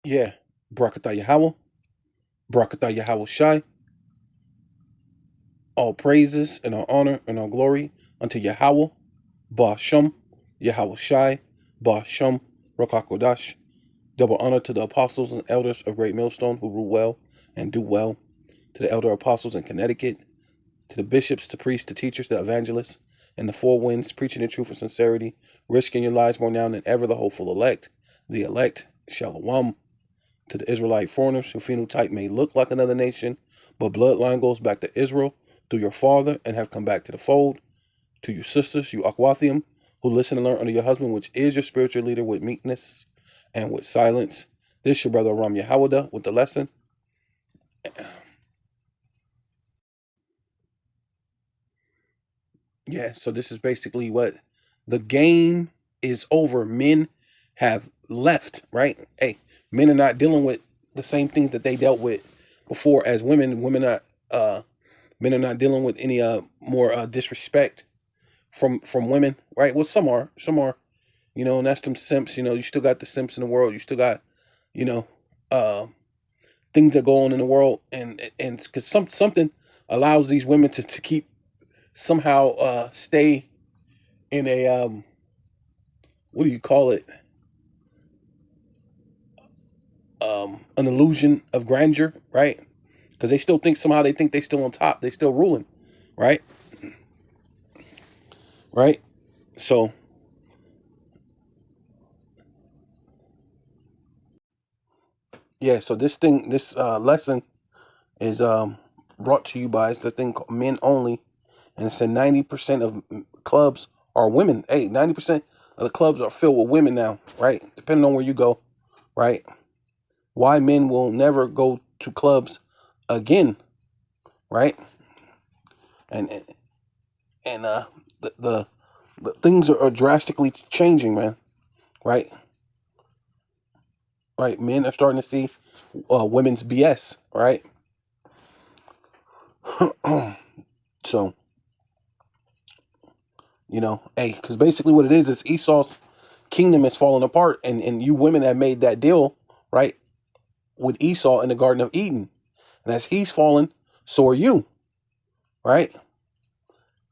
Yeah. Barakatah Yahweh. Barakatah Yahweh Shai. All praises and all honor and all glory unto Yahweh. Ba Shem. Yahweh Shai. Ba Shem. Rakakodash. Double honor to the apostles and elders of Great Millstone who rule well and do well. To the elder apostles in Connecticut. To the bishops, the priests, the teachers, the evangelists, and the four winds, preaching the truth and sincerity, risking your lives more now than ever, the hopeful elect. The elect, Shalom. To the Israelite foreigners who phenotype may look like another nation, but bloodline goes back to Israel through your father and have come back to the fold. To you sisters, you Akwathium, who listen and learn under your husband, which is your spiritual leader, with meekness and with silence. This your brother Ram Yahawada with the lesson. Yeah, so this is basically what the game is over. Men have left, right? Hey, men are not dealing with the same things that they dealt with before as women. Men are not dealing with any more disrespect from women, right? Well, some are, and that's them simps. You still got the simps in the world. You still got, you know, uh, things that go on in the world, and because something allows these women to keep somehow stay in a what do you call it, an illusion of grandeur, right? Because they still think somehow, they think they still on top, they still ruling, right? Right. So yeah, so this lesson is brought to you by, it's the thing called Men Only, and it said 90% of clubs are women. Hey, 90% of the clubs are filled with women now, right? Depending on where you go, right? Why men will never go to clubs again, right? And and the things are drastically changing, man. Right, right. Men are starting to see women's BS, right? So hey, because basically what it is Esau's kingdom is falling apart, and you women have made that deal, right, with Esau in the Garden of Eden, and as he's fallen, so are you, right?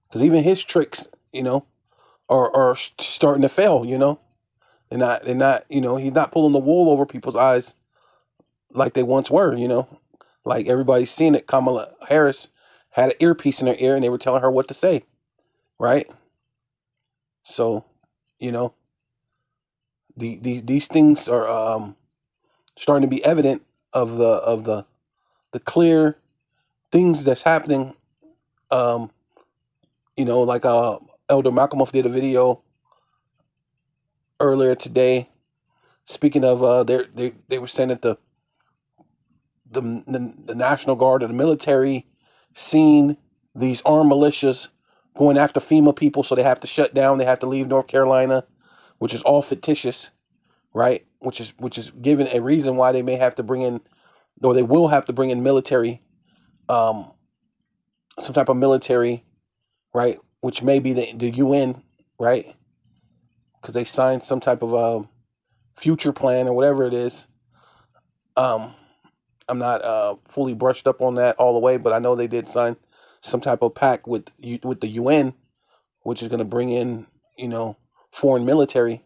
Because even his tricks, are starting to fail. They're not. He's not pulling the wool over people's eyes like they once were. Like everybody's seeing it. Kamala Harris had an earpiece in her ear, and they were telling her what to say, right? So, you know, these things are starting to be evident of the clear things that's happening. Um, like Elder Malcolm did a video earlier today, speaking of they were saying that the National Guard or the military seen these armed militias going after FEMA people, so they have to shut down. They have to leave North Carolina, which is all fictitious, right? Which is given a reason why they may have to bring in, or they will have to bring in military, um, some type of military, right? Which may be the UN, right? Because they signed some type of future plan or whatever it is. Um, I'm not fully brushed up on that all the way, but I know they did sign some type of pact with the UN, which is going to bring in foreign military,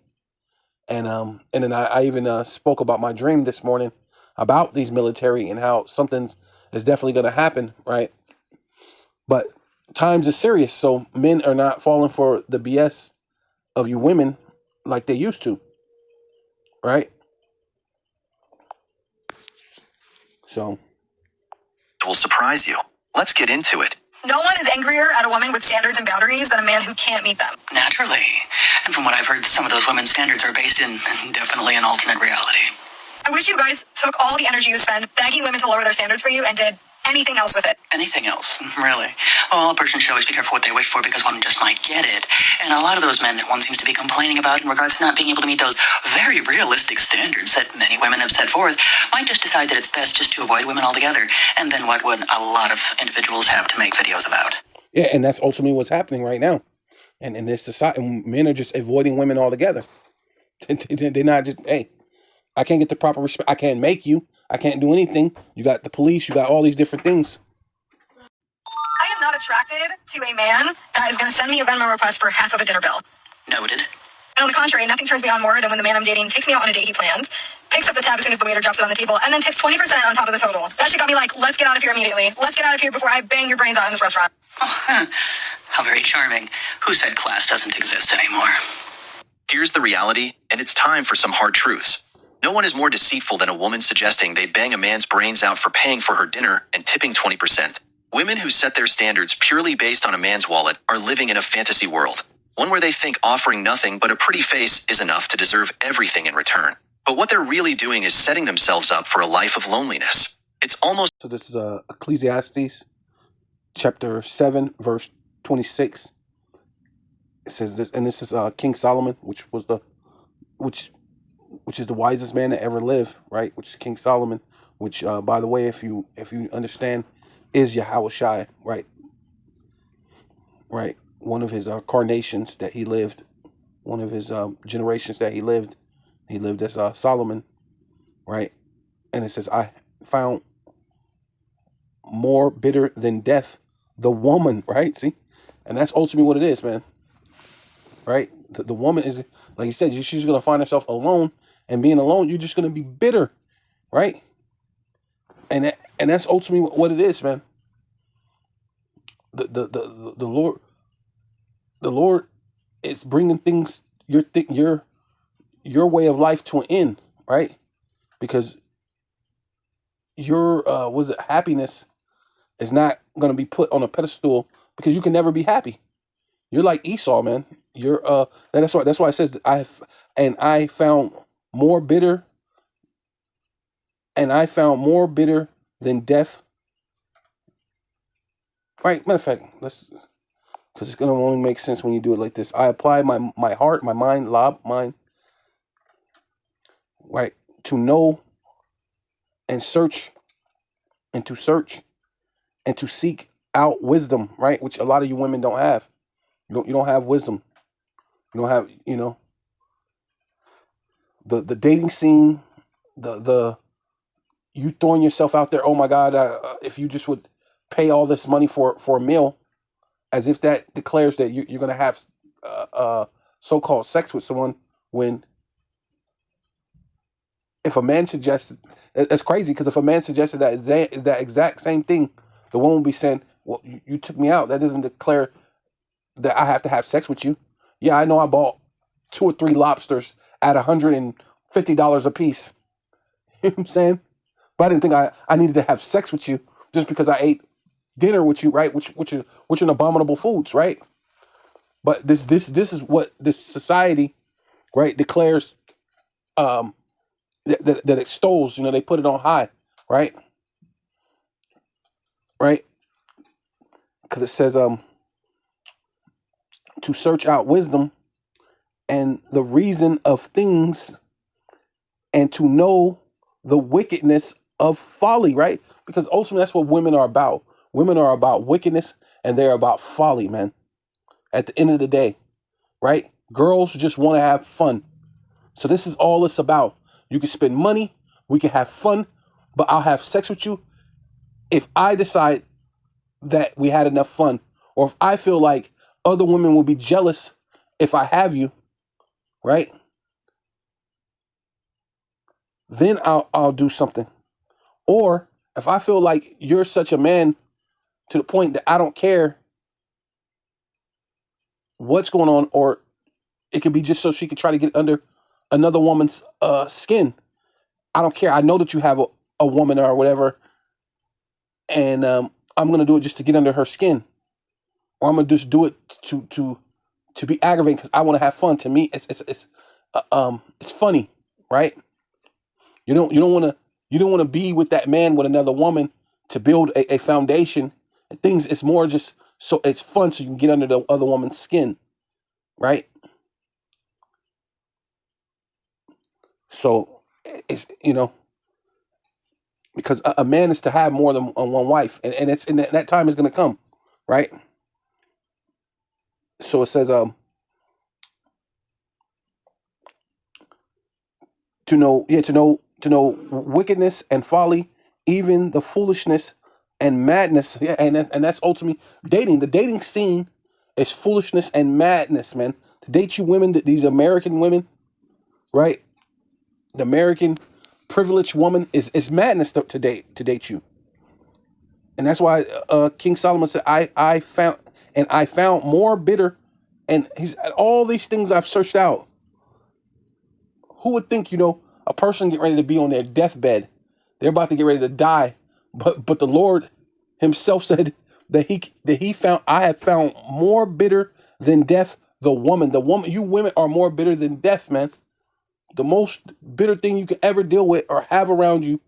and then I even spoke about my dream this morning about these military and how something is definitely going to happen, right? But times is serious, so men are not falling for the BS of you women like they used to, right? So will surprise you. Let's get into it. No one is angrier at a woman with standards and boundaries than a man who can't meet them. Naturally. And from what I've heard, some of those women's standards are based in definitely an alternate reality. I wish you guys took all the energy you spend begging women to lower their standards for you and did anything else with it. Anything else? Really? Well, a person should always be careful what they wish for because one just might get it. And a lot of those men that one seems to be complaining about in regards to not being able to meet those very realistic standards that many women have set forth might just decide that it's best just to avoid women altogether. And then what would a lot of individuals have to make videos about? yeah, and that's ultimately what's happening right now, and in this society, men are just avoiding women altogether. They're not just, hey, I can't get the proper respect. I can't make you. I can't do anything. You got the police. You got all these different things. I am not attracted to a man that is going to send me a Venmo request for half of a dinner bill. Noted. And on the contrary, nothing turns me on more than when the man I'm dating takes me out on a date he planned, picks up the tab as soon as the waiter drops it on the table, and then tips 20% on top of the total. That shit got me like, let's get out of here immediately. Let's get out of here before I bang your brains out in this restaurant. Oh, how very charming. Who said class doesn't exist anymore? Here's the reality, and it's time for some hard truths. No one is more deceitful than a woman suggesting they bang a man's brains out for paying for her dinner and tipping 20%. Women who set their standards purely based on a man's wallet are living in a fantasy world. One where they think offering nothing but a pretty face is enough to deserve everything in return. But what they're really doing is setting themselves up for a life of loneliness. It's almost... So this is Ecclesiastes chapter 7, verse 26. It says this, and this is King Solomon, which is the wisest man that ever lived, right? Which is King Solomon, which by the way, if you understand, is Yahushua, right? Right. One of his carnations that he lived, one of his generations that he lived as Solomon, right? And it says, I found more bitter than death, the woman, right? See? And that's ultimately what it is, man. Right? The woman is, like you said, she's going to find herself alone, and being alone, you're just going to be bitter, right? And that's ultimately what it is, man. The Lord is bringing things, your way of life to an end, right? Because your happiness is not going to be put on a pedestal, because you can never be happy. You're like Esau, man. You're that's why it says that I found more bitter than death. Right? Matter of fact, because it's gonna only make sense when you do it like this. I apply my heart, my mind, right, to know and search and to seek out wisdom, right? Which a lot of you women don't have. You don't have wisdom. You don't have, the dating scene, the you throwing yourself out there. Oh my God! If you just would pay all this money for a meal, as if that declares that you're going to have so-called sex with someone, when if a man suggested, that's crazy, because if a man suggested that exact same thing, the woman would be saying, well, you took me out. That doesn't declare that I have to have sex with you. Yeah, I know I bought 2 or 3 lobsters at $150 a piece. You know what I'm saying? But I didn't think I needed to have sex with you just because I ate dinner with you, right? Which are abominable foods, right? But this is what this society, right, declares, that extols. They put it on high, right? Right? Because it says to search out wisdom and the reason of things, and to know the wickedness of folly, right? Because ultimately that's what women are about. Women are about wickedness, and they're about folly, man. At the end of the day, right? Girls just want to have fun. So this is all it's about. You can spend money, we can have fun, but I'll have sex with you if I decide that we had enough fun, or if I feel like other women will be jealous if I have you, right? Then I'll do something. Or if I feel like you're such a man to the point that I don't care what's going on, or it could be just so she could try to get under another woman's skin. I don't care. I know that you have a woman or whatever, and I'm gonna do it just to get under her skin, or I'm gonna just do it to be aggravating because I want to have fun. To me, it's funny, right? You don't want to be with that man with another woman to build a foundation. Things, it's more just so it's fun, so you can get under the other woman's skin, right? So it's because a man is to have more than one wife, and it's and that time is going to come, right? So it says to know wickedness and folly, even the foolishness and madness. Yeah, and that's ultimately dating. The dating scene is foolishness and madness, man. To date you women, these American women, right? The American privileged woman is madness to date you. And that's why King Solomon said, I found more bitter, and he's all these things I've searched out. Who would think, a person get ready to be on their deathbed, they're about to get ready to die, but the Lord Himself said that He found, I have found more bitter than death. The woman, you women are more bitter than death, man. The most bitter thing you can ever deal with or have around you,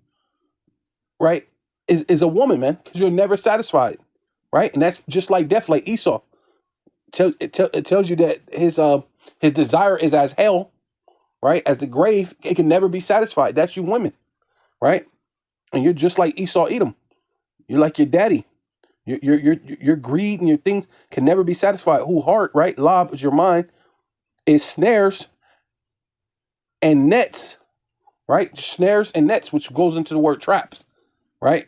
right, is a woman, man, because you're never satisfied, right? And that's just like death, like Esau. It tells you that his desire is as hell, right? As the grave, it can never be satisfied. That's you women, right? And you're just like Esau Edom. You're like your daddy. Your greed and your things can never be satisfied. Who heart, right? Lob is your mind. Is snares and nets, right? Snares and nets, which goes into the word traps, right?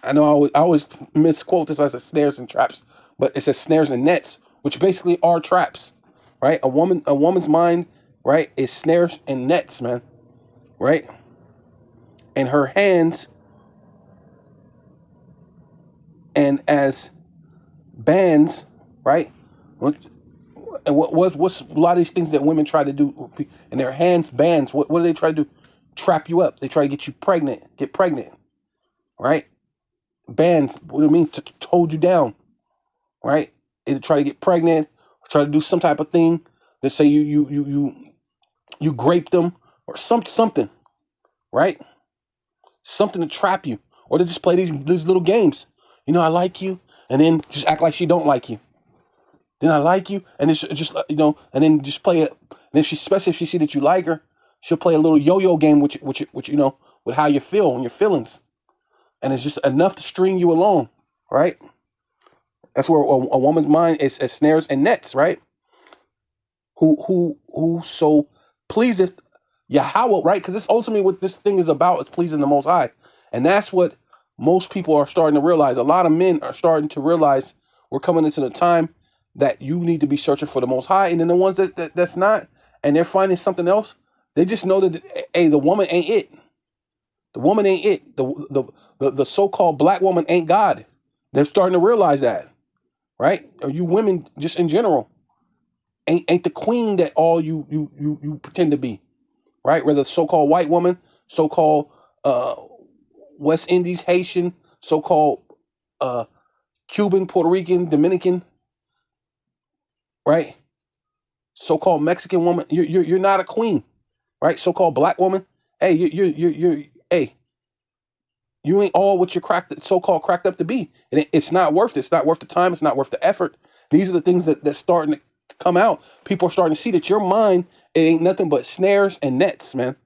I know I always misquote this as a snares and traps, but it says snares and nets, which basically are traps, right? A woman's mind, right, is snares and nets, man, right? And her hands and as bands, right? And what's a lot of these things that women try to do, and their hands bands. What do they try to do? Trap you up. They try to get you pregnant, right? Bands. What do you mean? To hold you down, right? They try to get pregnant, try to do some type of thing. They say you grape them or something, right? Something to trap you, or to just play these little games. I like you, and then just act like she don't like you. Then I like you, and it's just and then just play it. And if especially if she see that you like her, she'll play a little yo-yo game with how you feel and your feelings, and it's just enough to string you along, right? That's where a woman's mind is snares and nets, right? Who so pleaseth Yahweh, right? Because it's ultimately what this thing is about, is pleasing the Most High, and that's what most people are starting to realize. A lot of men are starting to realize we're coming into the time that you need to be searching for the Most High, and then the ones that's not, and they're finding something else. They just know that, hey, the woman ain't it. The woman ain't it. The so-called black woman ain't God. They're starting to realize that, right? Or you women just in general ain't the queen that all you pretend to be, right? Whether so-called white woman, so-called West Indies Haitian, so-called Cuban, Puerto Rican, Dominican, right? So-called Mexican woman, you're not a queen, right? So-called black woman, hey, hey, you ain't all what you're so-called cracked up to be, and it's not worth it. It's not worth the time. It's not worth the effort. These are the things that's starting to come out. People are starting to see that your mind, it ain't nothing but snares and nets, man.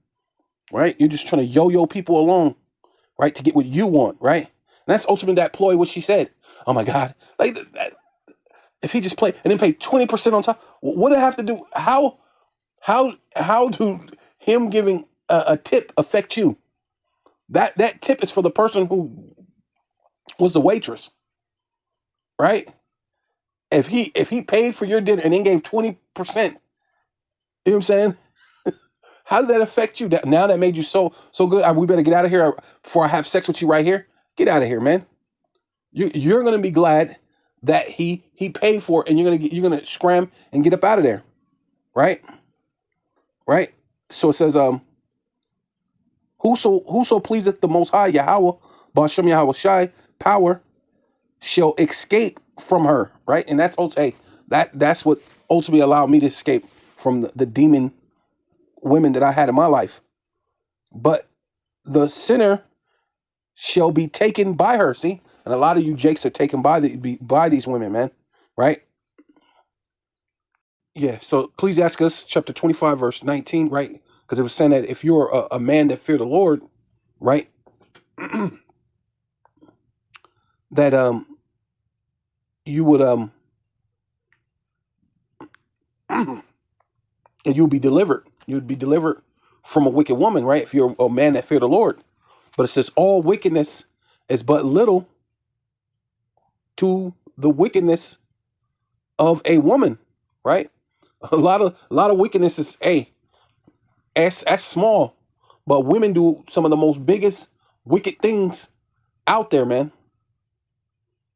Right? You're just trying to yo-yo people along, right, to get what you want, right? And that's ultimately that ploy. What she said. Oh my God, like that. If he just played and then paid 20% on top, what do I have to do? How do him giving a tip affect you? That tip is for the person who was the waitress, right? If he paid for your dinner and then gave 20%, you know what I'm saying? How did that affect you? Now that made you so good. We better get out of here before I have sex with you right here. Get out of here, man. You're gonna be glad that he paid for it, and you're gonna scram and get up out of there, right? Right. So it says, whoso pleaseth the Most High Yahweh, Bashem Yahweh Shai, power shall escape from her, right? And that's hey, that's what ultimately allowed me to escape from the demon women that I had in my life. But the sinner shall be taken by her. See, and a lot of you jakes are taken by these women, man, right? Yeah. So Ecclesiastes chapter 25 verse 19, right? Because it was saying that if you're a man that fear the Lord, right, that you would and you'll be delivered. You'd be delivered from a wicked woman, right? If you're a man that fear the Lord. But it says all wickedness is but little to the wickedness of a woman, right? A lot of wickedness is that's small, but women do some of the most biggest wicked things out there, man.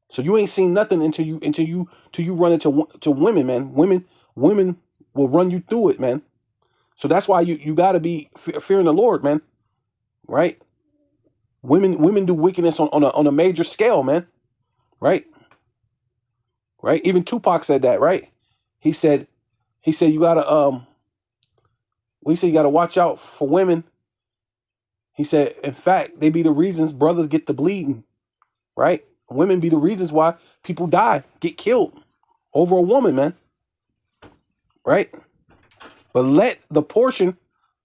So you ain't seen nothing until you run into women, man. Women will run you through it, man. So that's why you got to be fearing the Lord, man. Right? Women do wickedness on a major scale, man. Right? Right? Even Tupac said that, right? He said you gotta he said you gotta watch out for women. He said, in fact, they be the reasons brothers get the bleeding, right? Women be the reasons why people die, get killed over a woman, man. Right? But let the portion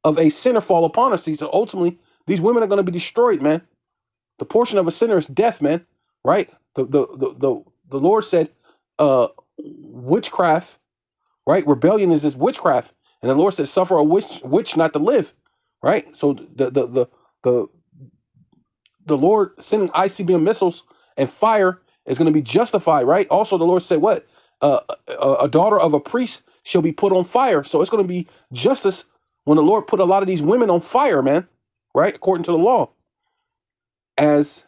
of a sinner fall upon us. So ultimately, these women are going to be destroyed, man. The portion of a sinner is death, man. Right? The Lord said, witchcraft, right? Rebellion is this witchcraft, and the Lord said, suffer a witch not to live, right? So the Lord sending ICBM missiles and fire is going to be justified, right? Also, the Lord said, what? A daughter of a priest shall be put on fire. So it's going to be justice when the Lord put a lot of these women on fire, man, right? According to the law. As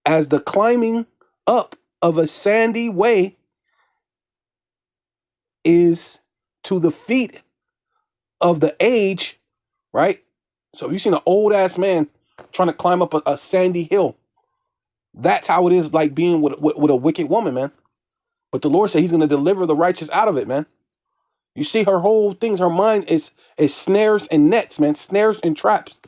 the climbing up of a sandy way is to the feet of the age, right? So if you've seen an old ass man trying to climb up a sandy hill, that's how it is like being with a wicked woman, man. But the Lord said he's going to deliver the righteous out of it, man. You see her whole things, her mind is snares and nets, man, snares and traps.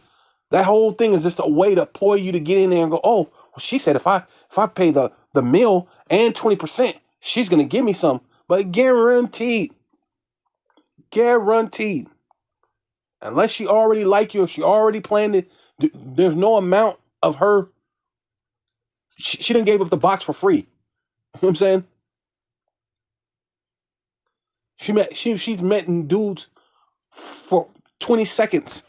That whole thing is just a way to ploy you to get in there and go, oh, well, she said if I pay the meal and 20%, she's going to give me some. But guaranteed, unless she already like you or she already planned it, there's no amount of her. She didn't gave up the box for free. You know what I'm saying? She's met dudes for 20 seconds,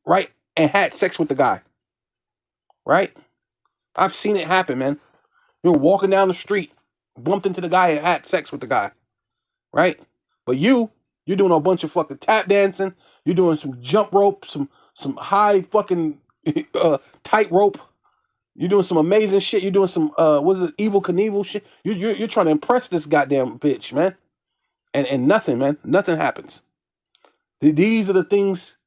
right? And had sex with the guy, right? I've seen it happen, man. You're walking down the street, bumped into the guy and had sex with the guy, right? But you're doing a bunch of fucking tap dancing. You're doing some jump rope, some high fucking tight rope. You're doing some amazing shit. You're doing some Evil Knievel shit. You're trying to impress this goddamn bitch, man. And nothing, man. Nothing happens. These are the things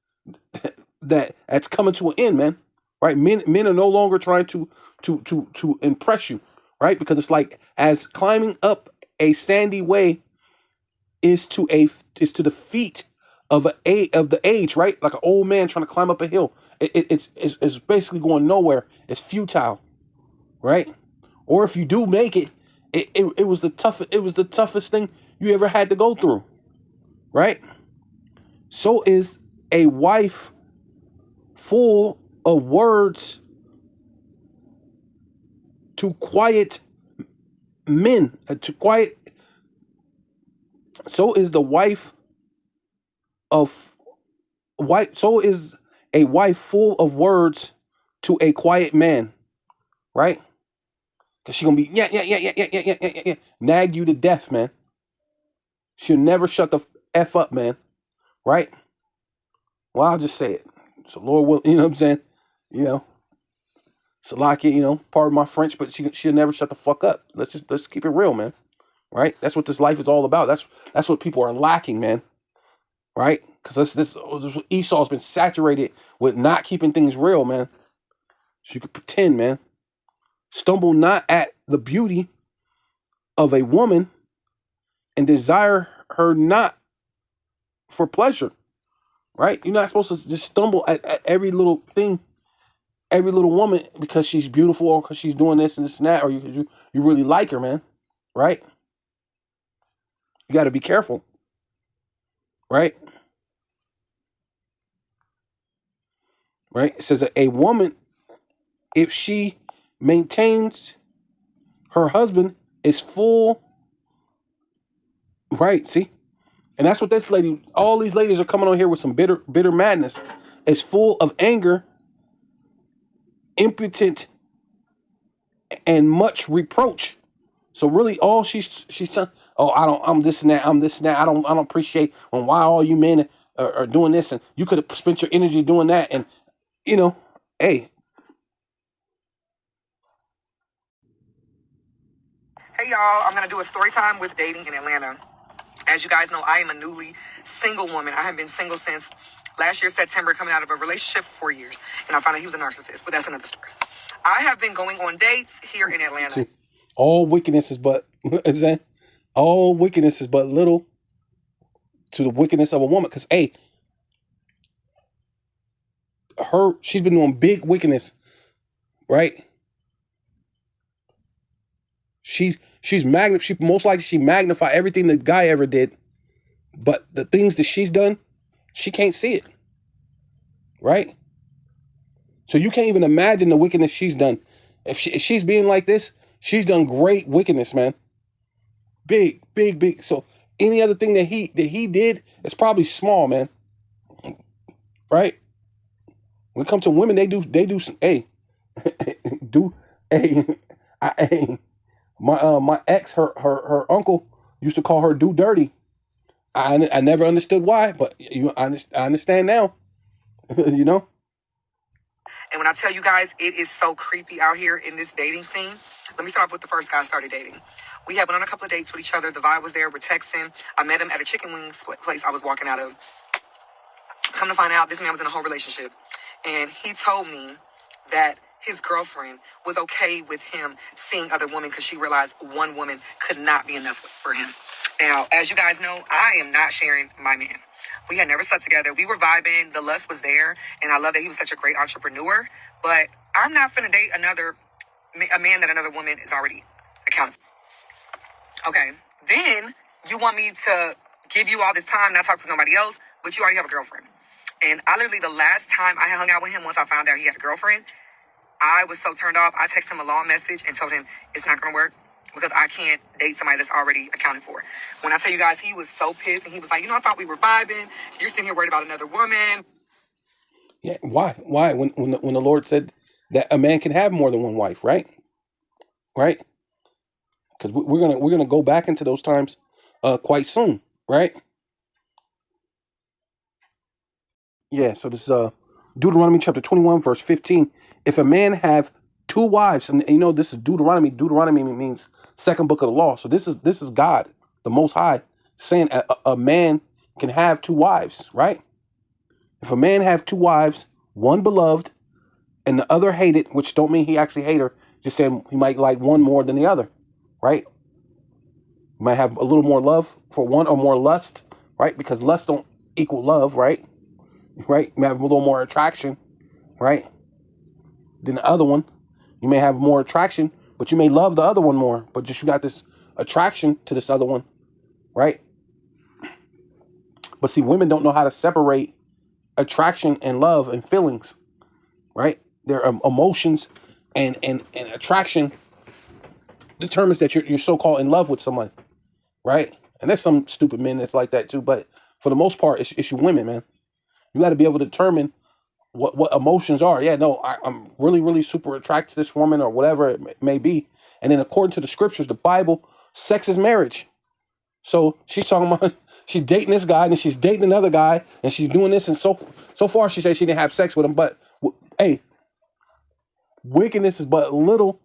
that's coming to an end, man. Right? Men are no longer trying to impress you, right? Because it's like as climbing up a sandy way is to the feet of the age, right? Like an old man trying to climb up a hill. It's basically going nowhere. It's futile, right? Or if you do make it, it was the toughest thing you ever had to go through, right? So is a wife full of words to quiet men, so is the wife of so is a wife full of words to a quiet man, right? Because she's gonna be yeah, nag you to death, man. She'll never shut the F up, man. Right? Well, I'll just say it. So Lord will, you know what I'm saying? You know, Salaki, pardon my French, but she'll never shut the fuck up. Let's keep it real, man. Right? That's what this life is all about. That's what people are lacking, man. Right? Because Esau's been saturated with not keeping things real, man. So you could pretend, man. Stumble not at the beauty of a woman and desire her not for pleasure. Right? You're not supposed to just stumble at every little thing, every little woman because she's beautiful or because she's doing this and this and that, or you really like her, man. Right? You got to be careful. Right? Right? It says that a woman, if she maintains her husband, is full. Right? See? And that's what this lady, all these ladies are coming on here with some bitter madness. It's full of anger, impotent, and much reproach. So really, all she's saying, oh, I'm this and that, I don't appreciate when why all you men are doing this, and you could have spent your energy doing that, and hey. Hey y'all, I'm gonna do a story time with dating in Atlanta. As you guys know, I am a newly single woman. I have been single since last year, September, coming out of a relationship for 4 years, and I found out he was a narcissist. But that's another story. I have been going on dates here in Atlanta. See, all wickedness is but all wickedness is but little to the wickedness of a woman. Because hey, she's been doing big wickedness, right? She most likely she magnified everything the guy ever did, but the things that she's done, she can't see it, right? So you can't even imagine the wickedness she's done. If she's being like this, she's done great wickedness, man. Big. So any other thing that he did is probably small, man. Right? When it comes to women, they do some. Hey, my ex, her uncle used to call her do dirty. I never understood why, but I understand now. You know. And when I tell you guys, it is so creepy out here in this dating scene. Let me start off with the first guy I started dating. We had went on a couple of dates with each other. The vibe was there. We're texting. I met him at a chicken wings place I was walking out of. Come to find out, this man was in a whole relationship. And he told me that his girlfriend was okay with him seeing other women because she realized one woman could not be enough for him. Now, as you guys know, I am not sharing my man. We had never slept together. We were vibing. The lust was there. And I love that he was such a great entrepreneur. But I'm not going to date a man that another woman is already accounted for. Okay. Then you want me to give you all this time, not talk to nobody else, but you already have a girlfriend. And I literally, the last time I hung out with him, once I found out he had a girlfriend, I was so turned off. I texted him a long message and told him it's not going to work because I can't date somebody that's already accounted for. When I tell you guys, he was so pissed and he was like, I thought we were vibing. You're sitting here worried about another woman. Yeah, why? When the Lord said that a man can have more than one wife, right? Right? Because we're gonna go back into those times quite soon, right? Yeah. So this is Deuteronomy chapter 21, verse 15. If a man have two wives, and this is Deuteronomy. Deuteronomy means second book of the law. So this is God, the Most High, saying a man can have two wives, right? If a man have two wives, one beloved and the other hated, which don't mean he actually hate her, just saying he might like one more than the other, right? You might have a little more love for one or more lust, right? Because lust don't equal love, right? Right? You may have a little more attraction, right? Than the other one. You may have more attraction, but you may love the other one more, but just you got this attraction to this other one, right? But see, women don't know how to separate attraction and love and feelings, right? Their emotions and attraction determines that you're so-called in love with someone, right? And there's some stupid men that's like that too, but for the most part, it's you women, man. You got to be able to determine what emotions are. Yeah, no, I'm really, really super attracted to this woman or whatever it may be. And then according to the scriptures, the Bible, sex is marriage. So she's talking about she's dating this guy and she's dating another guy and she's doing this. And so far she said she didn't have sex with him. But hey, wickedness is but little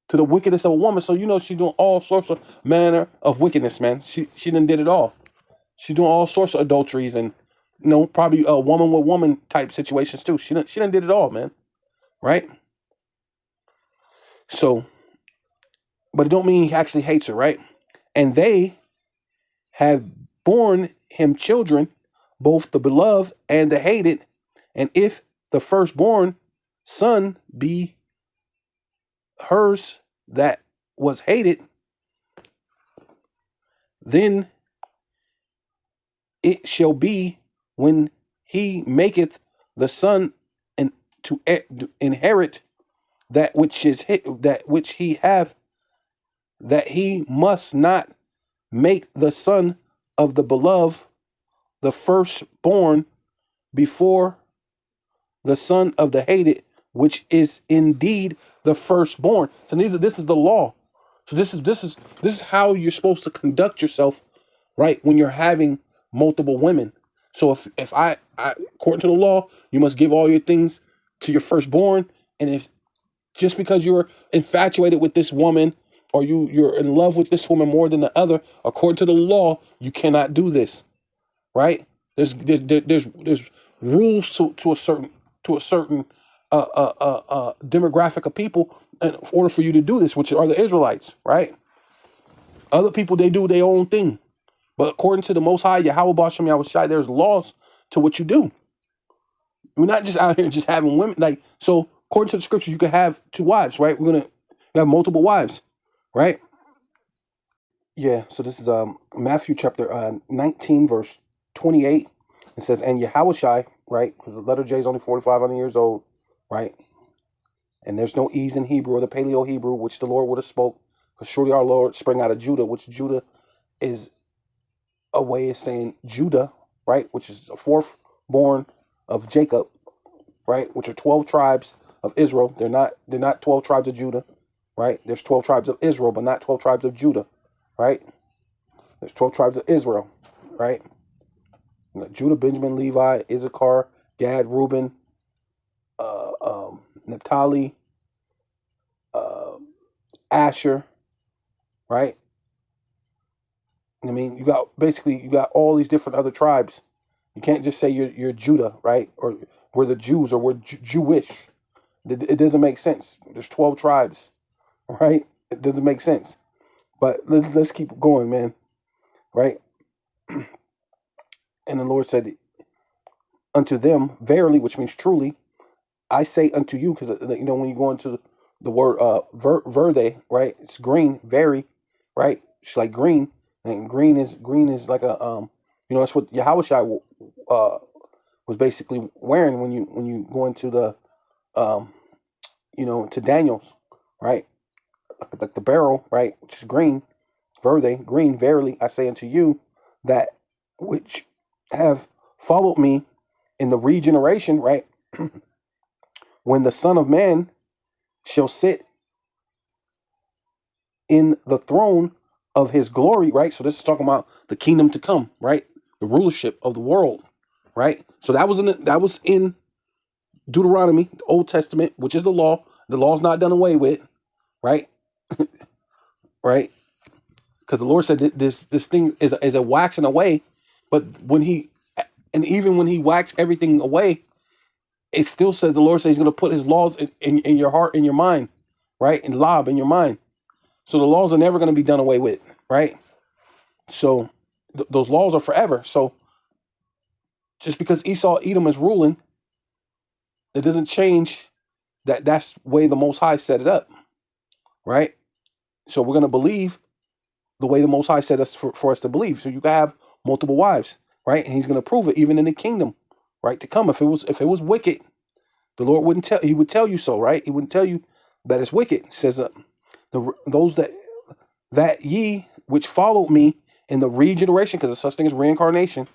to the wickedness of a woman. So she's doing all sorts of manner of wickedness, man. She done did it all. She's doing all sorts of adulteries and probably a woman with woman type situations too. She done did it all, man. Right? So, but it don't mean he actually hates her, right? And they have borne him children, both the beloved and the hated. And if the firstborn son be hers that was hated, then it shall be when he maketh the son and to inherit that which he have, that he must not make the son of the beloved, the firstborn before the son of the hated, which is indeed the firstborn. So this is the law. So this is how you're supposed to conduct yourself, right? When you're having multiple women. So if I according to the law, you must give all your things to your firstborn. And if just because you're infatuated with this woman, or you're in love with this woman more than the other, according to the law, you cannot do this, right? There's rules to a certain demographic of people in order for you to do this, which are the Israelites, right? Other people, they do their own thing, but according to the Most High Yahweh Bashem Yahushai, there's laws to what you do. We're not just out here just having women. Like, so according to the scriptures, you can have two wives, right? We're gonna have multiple wives, right? Yeah. So this is Matthew chapter 19, verse 28. It says, and Yahushai, right? Because the letter J is only 4,500 years old, right? And there's no ease in Hebrew or the Paleo Hebrew, which the Lord would have spoke. Because surely our Lord sprang out of Judah, which Judah is a way of saying Judah, right? Which is a fourth born of Jacob, right? Which are 12 tribes of Israel. They're not 12 tribes of Judah, right? There's 12 tribes of Israel, but not 12 tribes of Judah, right? There's 12 tribes of Israel, right? You got Judah, Benjamin, Levi, Issachar, Gad, Reuben, Naphtali, Asher, right? I mean, you got all these different other tribes. You can't just say you're Judah, right? Or we're the Jews, or we're Jewish. It doesn't make sense. There's 12 tribes, right? It doesn't make sense. But let's keep going, man, right? And the Lord said unto them, verily, which means truly, I say unto you, because when you go into the word verde, right? It's green, very, right? It's like green, and green is like a that's what Yahushua was basically wearing when you go into the to Daniel's, right? Like the barrel, right? Which is green, verde, green. Verily, I say unto you, that which have followed me in the regeneration, right? When the Son of Man shall sit in the throne of his glory, right? So this is talking about the kingdom to come, right? The rulership of the world, right? So that was in Deuteronomy, the Old Testament, which is the law. The law's not done away with, right? Right? Because the Lord said that this thing is a waxing away, but even when he waxed everything away, it still says the Lord says he's going to put his laws in your heart, in your mind, right? And lob in your mind. So the laws are never going to be done away with, right? So those laws are forever. So just because Esau, Edom is ruling, it doesn't change that's the way the Most High set it up, right? So we're going to believe the way the Most High set us for us to believe. So you can have multiple wives, right? And he's going to prove it even in the kingdom, right, to come. If it was wicked, the Lord wouldn't tell. He would tell you so, right? He wouldn't tell you that it's wicked. It says those that ye which followed me in the regeneration, because there's such thing as reincarnation,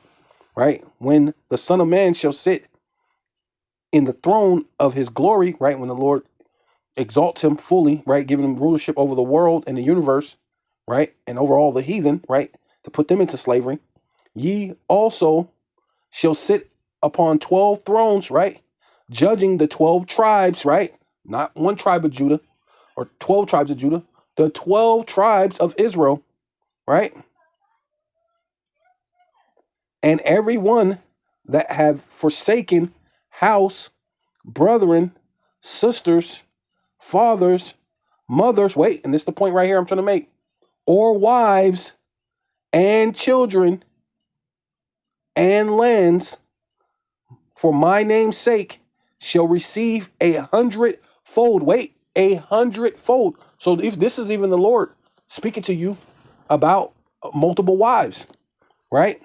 right? When the Son of Man shall sit in the throne of his glory, right? When the Lord exalts him fully, right? Giving him rulership over the world and the universe, right? And over all the heathen, right? To put them into slavery. Ye also shall sit upon 12 thrones, right? Judging the 12 tribes, right? Not one tribe of Judah or 12 tribes of Judah, the 12 tribes of Israel, right? And every one that have forsaken house, brethren, sisters, fathers, mothers, wait, and this is the point right here I'm trying to make, or wives and children and lands for my name's sake shall receive 100-fold. Wait, 100-fold. So if this is even the Lord speaking to you about multiple wives, right?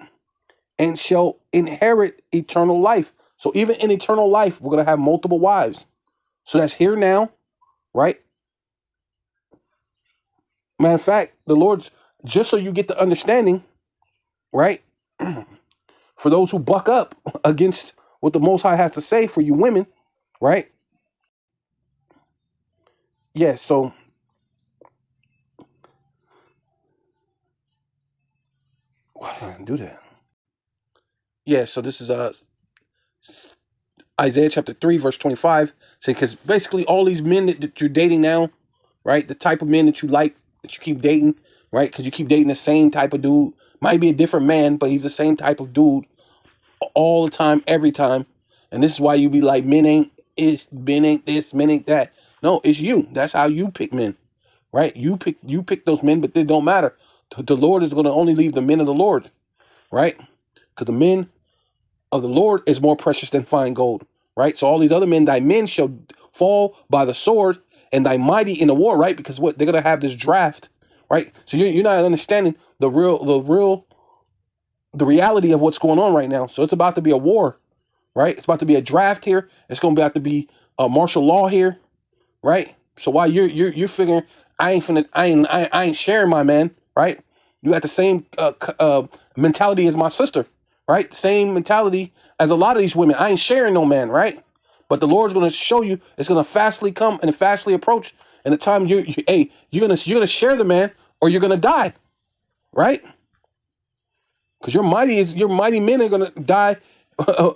And shall inherit eternal life. So even in eternal life, we're going to have multiple wives. So that's here now, right? Matter of fact, the Lord's, just so you get the understanding, right? For those who buck up against what the Most High has to say for you women, right? Yeah, so why did I do that? Yeah, so this is Isaiah chapter 3, verse 25. Say, because basically all these men that you're dating now, right? The type of men that you like, that you keep dating, right? Because you keep dating the same type of dude. Might be a different man, but he's the same type of dude all the time, every time. And this is why you be like, men ain't this, men ain't that. No, it's you. That's how you pick men, right? You pick those men, but they don't matter. The Lord is going to only leave the men of the Lord, right? Because the men of the Lord is more precious than fine gold, right? So all these other men, thy men shall fall by the sword, and thy mighty in the war, right? Because what they're gonna have this draft, right? So you're not understanding the reality of what's going on right now. So it's about to be a war, right? It's about to be a draft here. It's gonna have to be a martial law here, right? So while you're figuring I ain't sharing my man, right? You got the same mentality as my sister, right? Same mentality as a lot of these women. I ain't sharing no man, right? But the Lord's going to show you it's going to fastly come and fastly approach. And the time you're gonna share the man or you're gonna die, right? Because your mighty men are gonna die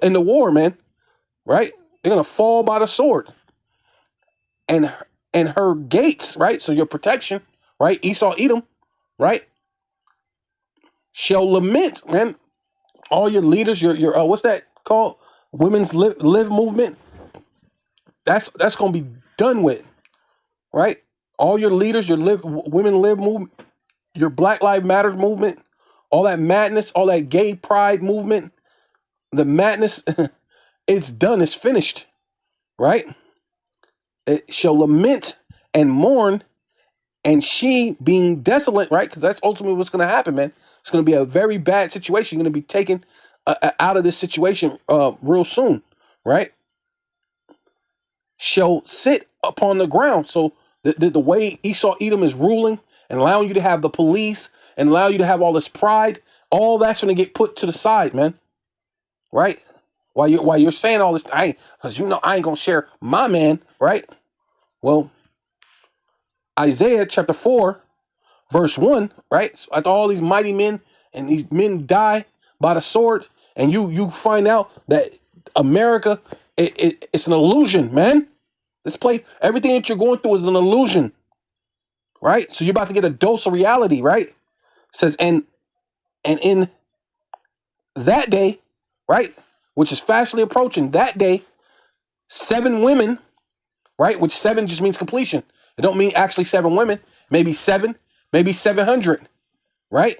in the war, man, right? They're gonna fall by the sword. And her gates, right? So your protection, right? Esau, Edom, right? Shall lament, man. All your leaders, your what's that called? Women's live movement. That's gonna be done with, right? All your leaders, your women live movement, your Black Lives Matter movement, all that madness, all that gay pride movement, the madness, it's done, it's finished, right? It shall lament and mourn, and she being desolate, right? Because that's ultimately what's going to happen, man. It's going to be a very bad situation. You're going to be taken out of this situation real soon, right? Shall sit upon the ground. So the way Esau Edom is ruling and allowing you to have the police and allow you to have all this pride, all that's going to get put to the side, man. Right? While you're saying all this, because I ain't gonna share my man, right? Well, Isaiah chapter 4, verse 1, right? So after all these mighty men and these men die by the sword, and you find out that America, it's an illusion, man. This place, everything that you're going through is an illusion, right? So you're about to get a dose of reality, right? It says, and in that day, right, which is fastly approaching, that day, 7 women, right, which 7 just means completion. It don't mean actually 7 women, maybe 7, maybe 700, right,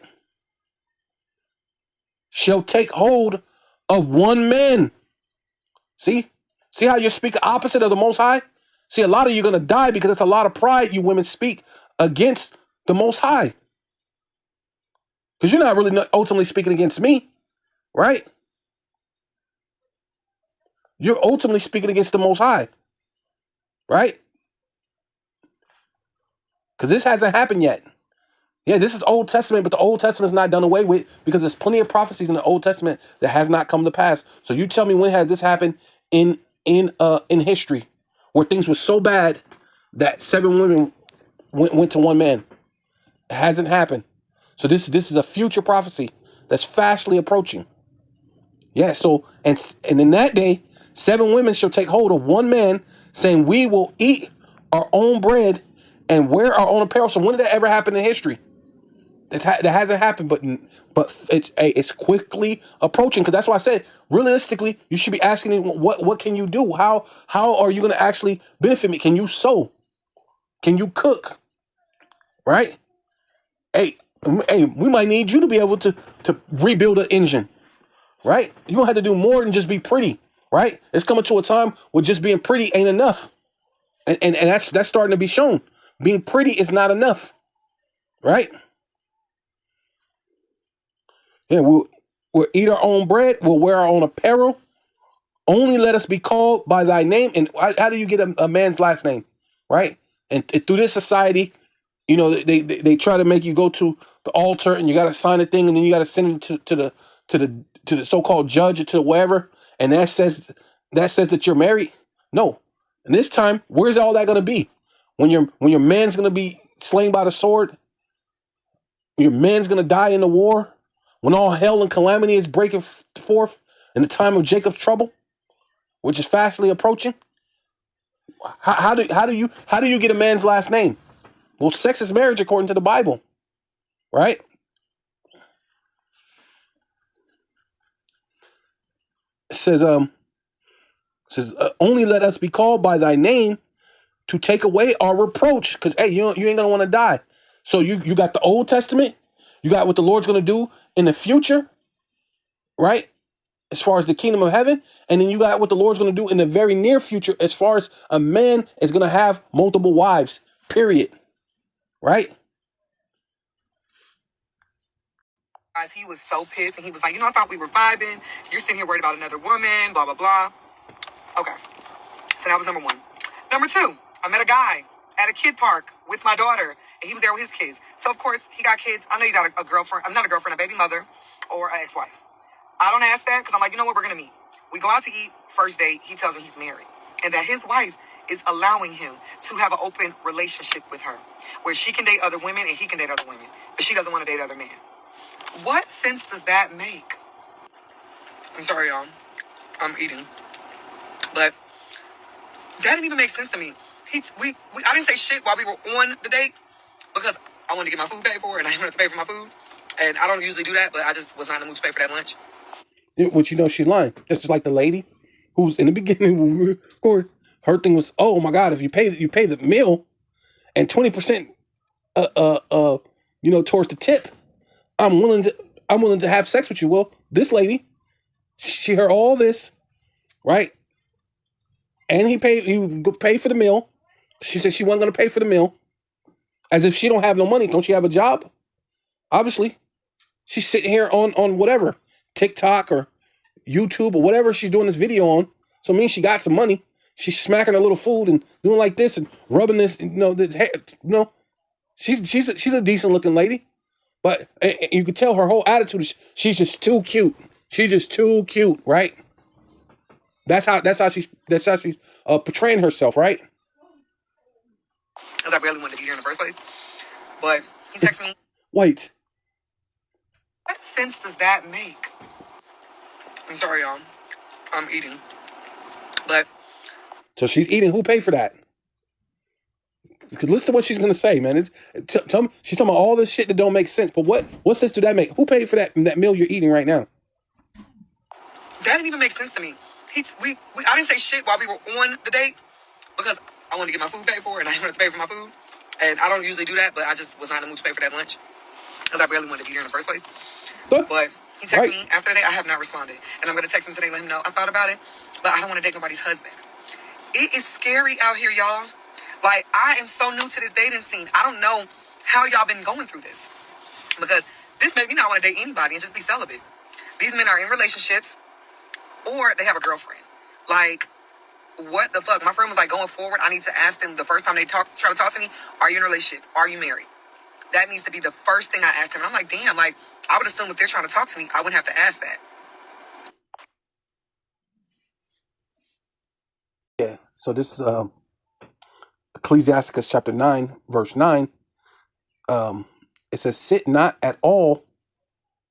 shall take hold of one man. See how you speak opposite of the Most High? See, a lot of you are going to die because it's a lot of pride you women speak against the Most High. Because you're not really ultimately speaking against me, right? You're ultimately speaking against the Most High, right? Because this hasn't happened yet. Yeah, this is Old Testament, but the Old Testament is not done away with because there's plenty of prophecies in the Old Testament that has not come to pass. So you tell me, when has this happened in history where things were so bad that 7 women went to one man? It hasn't happened. So this is a future prophecy that's fastly approaching. Yeah, so and in that day, 7 women shall take hold of one man, saying, we will eat our own bread and wear our own apparel. So when did that ever happen in history? That hasn't happened, but it's quickly approaching. Because that's why I said, realistically, you should be asking, what can you do? How are you going to actually benefit me? Can you sew? Can you cook? Right? Hey, we might need you to be able to rebuild an engine. Right? You don't have to do more than just be pretty. Right? It's coming to a time where just being pretty ain't enough, and that's starting to be shown. Being pretty is not enough. Right? Yeah, we'll eat our own bread. We'll wear our own apparel. Only let us be called by thy name. And how do you get a man's last name, right? And through this society, they try to make you go to the altar, and you got to sign a thing, and then you got to send it to the so-called judge or to wherever, and that says that you're married. No, and this time, where's all that going to be? When your man's going to be slain by the sword, when your man's going to die in the war, when all hell and calamity is breaking forth in the time of Jacob's trouble, which is fastly approaching. How do you get a man's last name? Well, sex is marriage according to the Bible, right? It says only let us be called by thy name to take away our reproach, because hey, you ain't gonna want to die. So you got the Old Testament, you got what the Lord's gonna do in the future, right? As far as the kingdom of heaven, and then you got what the Lord's gonna do in the very near future, as far as a man is gonna have multiple wives. Period. Right? Guys, he was so pissed, and he was like, I thought we were vibing. You're sitting here worried about another woman, blah, blah, blah. Okay. So that was number one. Number two, I met a guy at a kid park with my daughter, and he was there with his kids. So, of course, he got kids. I know you got a girlfriend. I'm not a girlfriend, a baby mother or an ex-wife. I don't ask that because I'm like, you know what? We're going to meet. We go out to eat. First date, he tells me he's married and that his wife is allowing him to have an open relationship with her where she can date other women and he can date other women, but she doesn't want to date other men. What sense does that make? I'm sorry, y'all. I'm eating. But that didn't even make sense to me. I didn't say shit while we were on the date because I wanted to get my food paid for and I didn't have to pay for my food. And I don't usually do that, but I just was not in the mood to pay for that lunch. Which she's lying. That's just like the lady who's in the beginning when we recorded. Her thing was, oh my God, if you pay the meal and 20%, towards the tip, I'm willing to have sex with you. Well, this lady, she heard all this, right? And he would pay for the meal. She said she wasn't going to pay for the meal. As if she don't have no money. Don't she have a job? Obviously. She's sitting here on whatever, TikTok or YouTube or whatever she's doing this video on. So it means she got some money. She's smacking her little food and doing like this and rubbing this, this hair. She's a decent looking lady. But you could tell her whole attitude is she's just too cute. She's just too cute, right? That's how she's portraying herself, right? Because I barely wanted to be here in the first place. But he texted me. Wait. What sense does that make? I'm sorry, y'all. I'm eating. But so she's eating. Who paid for that? Because listen to what she's gonna say, man. She's talking about all this shit that don't make sense. But what sense do that make? Who paid for that meal you're eating right now? That didn't even make sense to me. I didn't say shit while we were on the date because I wanted to get my food paid for and I didn't have to pay for my food. And I don't usually do that, but I just was not in the mood to pay for that lunch because I barely wanted to be here in the first place. But he texted me after the day. I have not responded. And I'm going to text him today and let him know I thought about it, but I don't want to date nobody's husband. It is scary out here, y'all. Like, I am so new to this dating scene. I don't know how y'all been going through this because this made me not want to date anybody and just be celibate. These men are in relationships or they have a girlfriend. Like, what the fuck? My friend was like, going forward, I need to ask them the first time they try to talk to me, are you in a relationship? Are you married? That needs to be the first thing I ask them. And I'm like, damn, like, I would assume if they're trying to talk to me, I wouldn't have to ask that. Yeah. So this is Ecclesiasticus chapter 9, verse 9. It says, sit not at all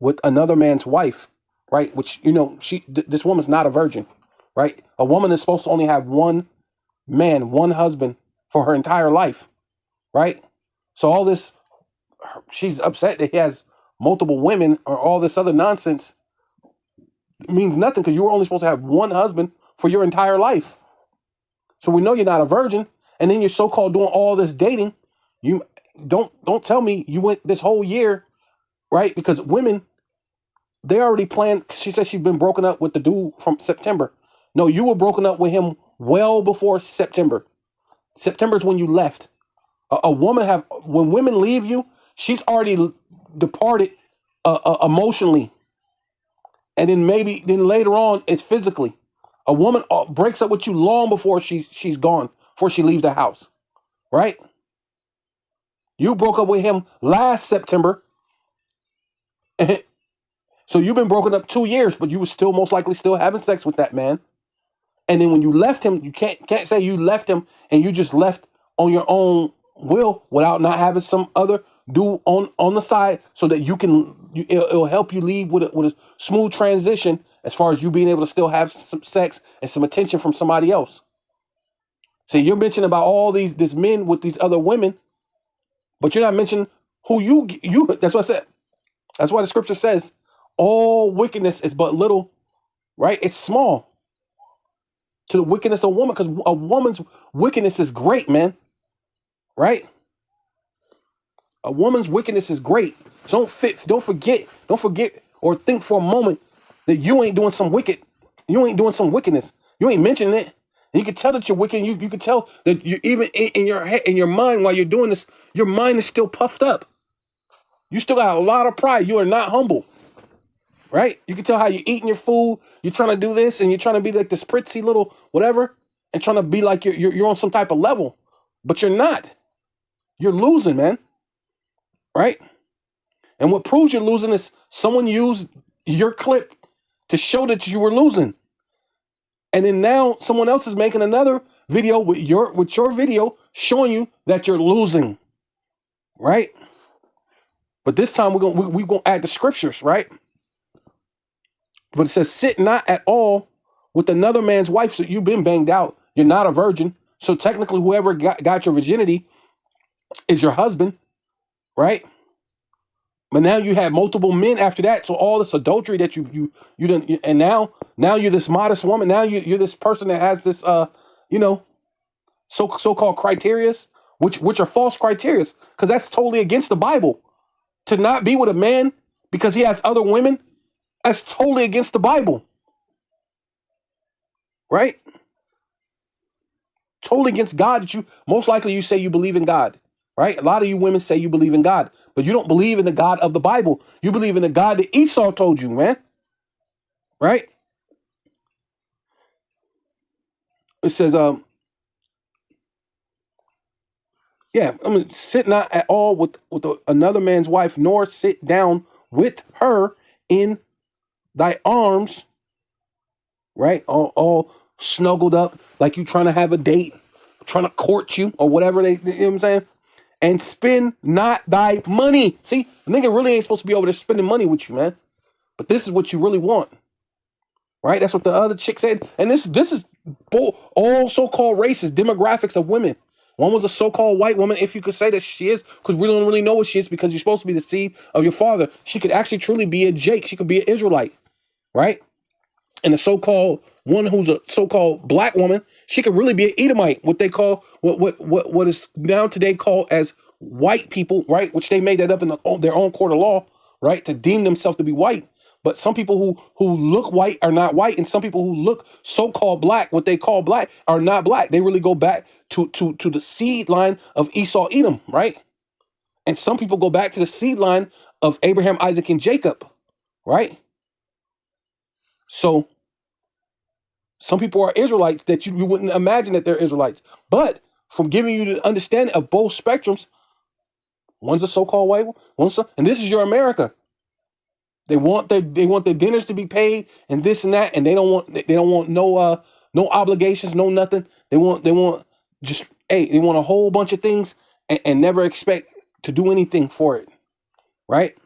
with another man's wife, right? Which, this woman's not a virgin, right? A woman is supposed to only have one man, one husband for her entire life, right? So all this, she's upset that he has multiple women or all this other nonsense means nothing because you were only supposed to have one husband for your entire life. So we know you're not a virgin. And then you're so-called doing all this dating. You don't tell me you went this whole year, right? Because women, they already planned. She said she's been broken up with the dude from September. No, you were broken up with him well before September. September is when you left. When women leave you, she's already departed emotionally. And then then later on, it's physically. A woman breaks up with you long before she's gone, before she leaves the house, right? You broke up with him last September, So you've been broken up 2 years, but you were still most likely still having sex with that man. And then when you left him, you can't say you left him and you just left on your own will without not having some other dude on the side, so that it'll help you leave with a smooth transition as far as you being able to still have some sex and some attention from somebody else. See, you're mentioning about all these men with these other women, but you're not mentioning who you. That's what I said. That's why the scripture says all wickedness is but little, right? It's small to the wickedness of a woman, because a woman's wickedness is great, man. Right? A woman's wickedness is great. So don't forget or think for a moment that you ain't doing some wickedness. You ain't mentioning it. And you can tell that you're wicked. You can tell that you even in your head, in your mind, while you're doing this, your mind is still puffed up. You still got a lot of pride. You are not humble. Right? You can tell how you're eating your food. You're trying to do this, and you're trying to be like this prissy little whatever, and trying to be like you're on some type of level, but you're not. You're losing, man. Right? And what proves you're losing is someone used your clip to show that you were losing, and then now someone else is making another video with your video showing you that you're losing. Right? But this time we're gonna add the scriptures, right? But it says, sit not at all with another man's wife. So you've been banged out. You're not a virgin. So technically, whoever got your virginity is your husband, right? But now you have multiple men after that. So all this adultery that you done, and now you're this modest woman. Now you're this person that has this, so-called criterias, which are false criterias, because that's totally against the Bible. To not be with a man because he has other women, that's totally against the Bible. Right? Totally against God. That you most likely you say you believe in God. Right? A lot of you women say you believe in God, but you don't believe in the God of the Bible. You believe in the God that Esau told you, man. Right? It says, sit not at all with another man's wife, nor sit down with her in thy arms. Right? All snuggled up like you trying to have a date, trying to court you or whatever you know what I'm saying? And spend not thy money. See, the nigga really ain't supposed to be over there spending money with you, man. But this is what you really want. Right? That's what the other chick said. And this is all so-called races, demographics of women. One was a so-called white woman, if you could say that she is, because we don't really know what she is, because you're supposed to be the seed of your father. She could actually truly be a Jake. She could be an Israelite. Right? And the so-called one who's a so-called black woman, she could really be an Edomite, what they call what is now today called as white people, right? Which they made that up in their own court of law, right? To deem themselves to be white. But some people who look white are not white, and some people who look so-called black, what they call black, are not black. They really go back to the seed line of Esau, Edom, right? And some people go back to the seed line of Abraham, Isaac, and Jacob, right? So some people are Israelites that you wouldn't imagine that they're Israelites. But from giving you the understanding of both spectrums, one's a so-called white one, and this is your America. They want their dinners to be paid and this and that, and they don't want no obligations, no nothing. They want they want a whole bunch of things and never expect to do anything for it. Right?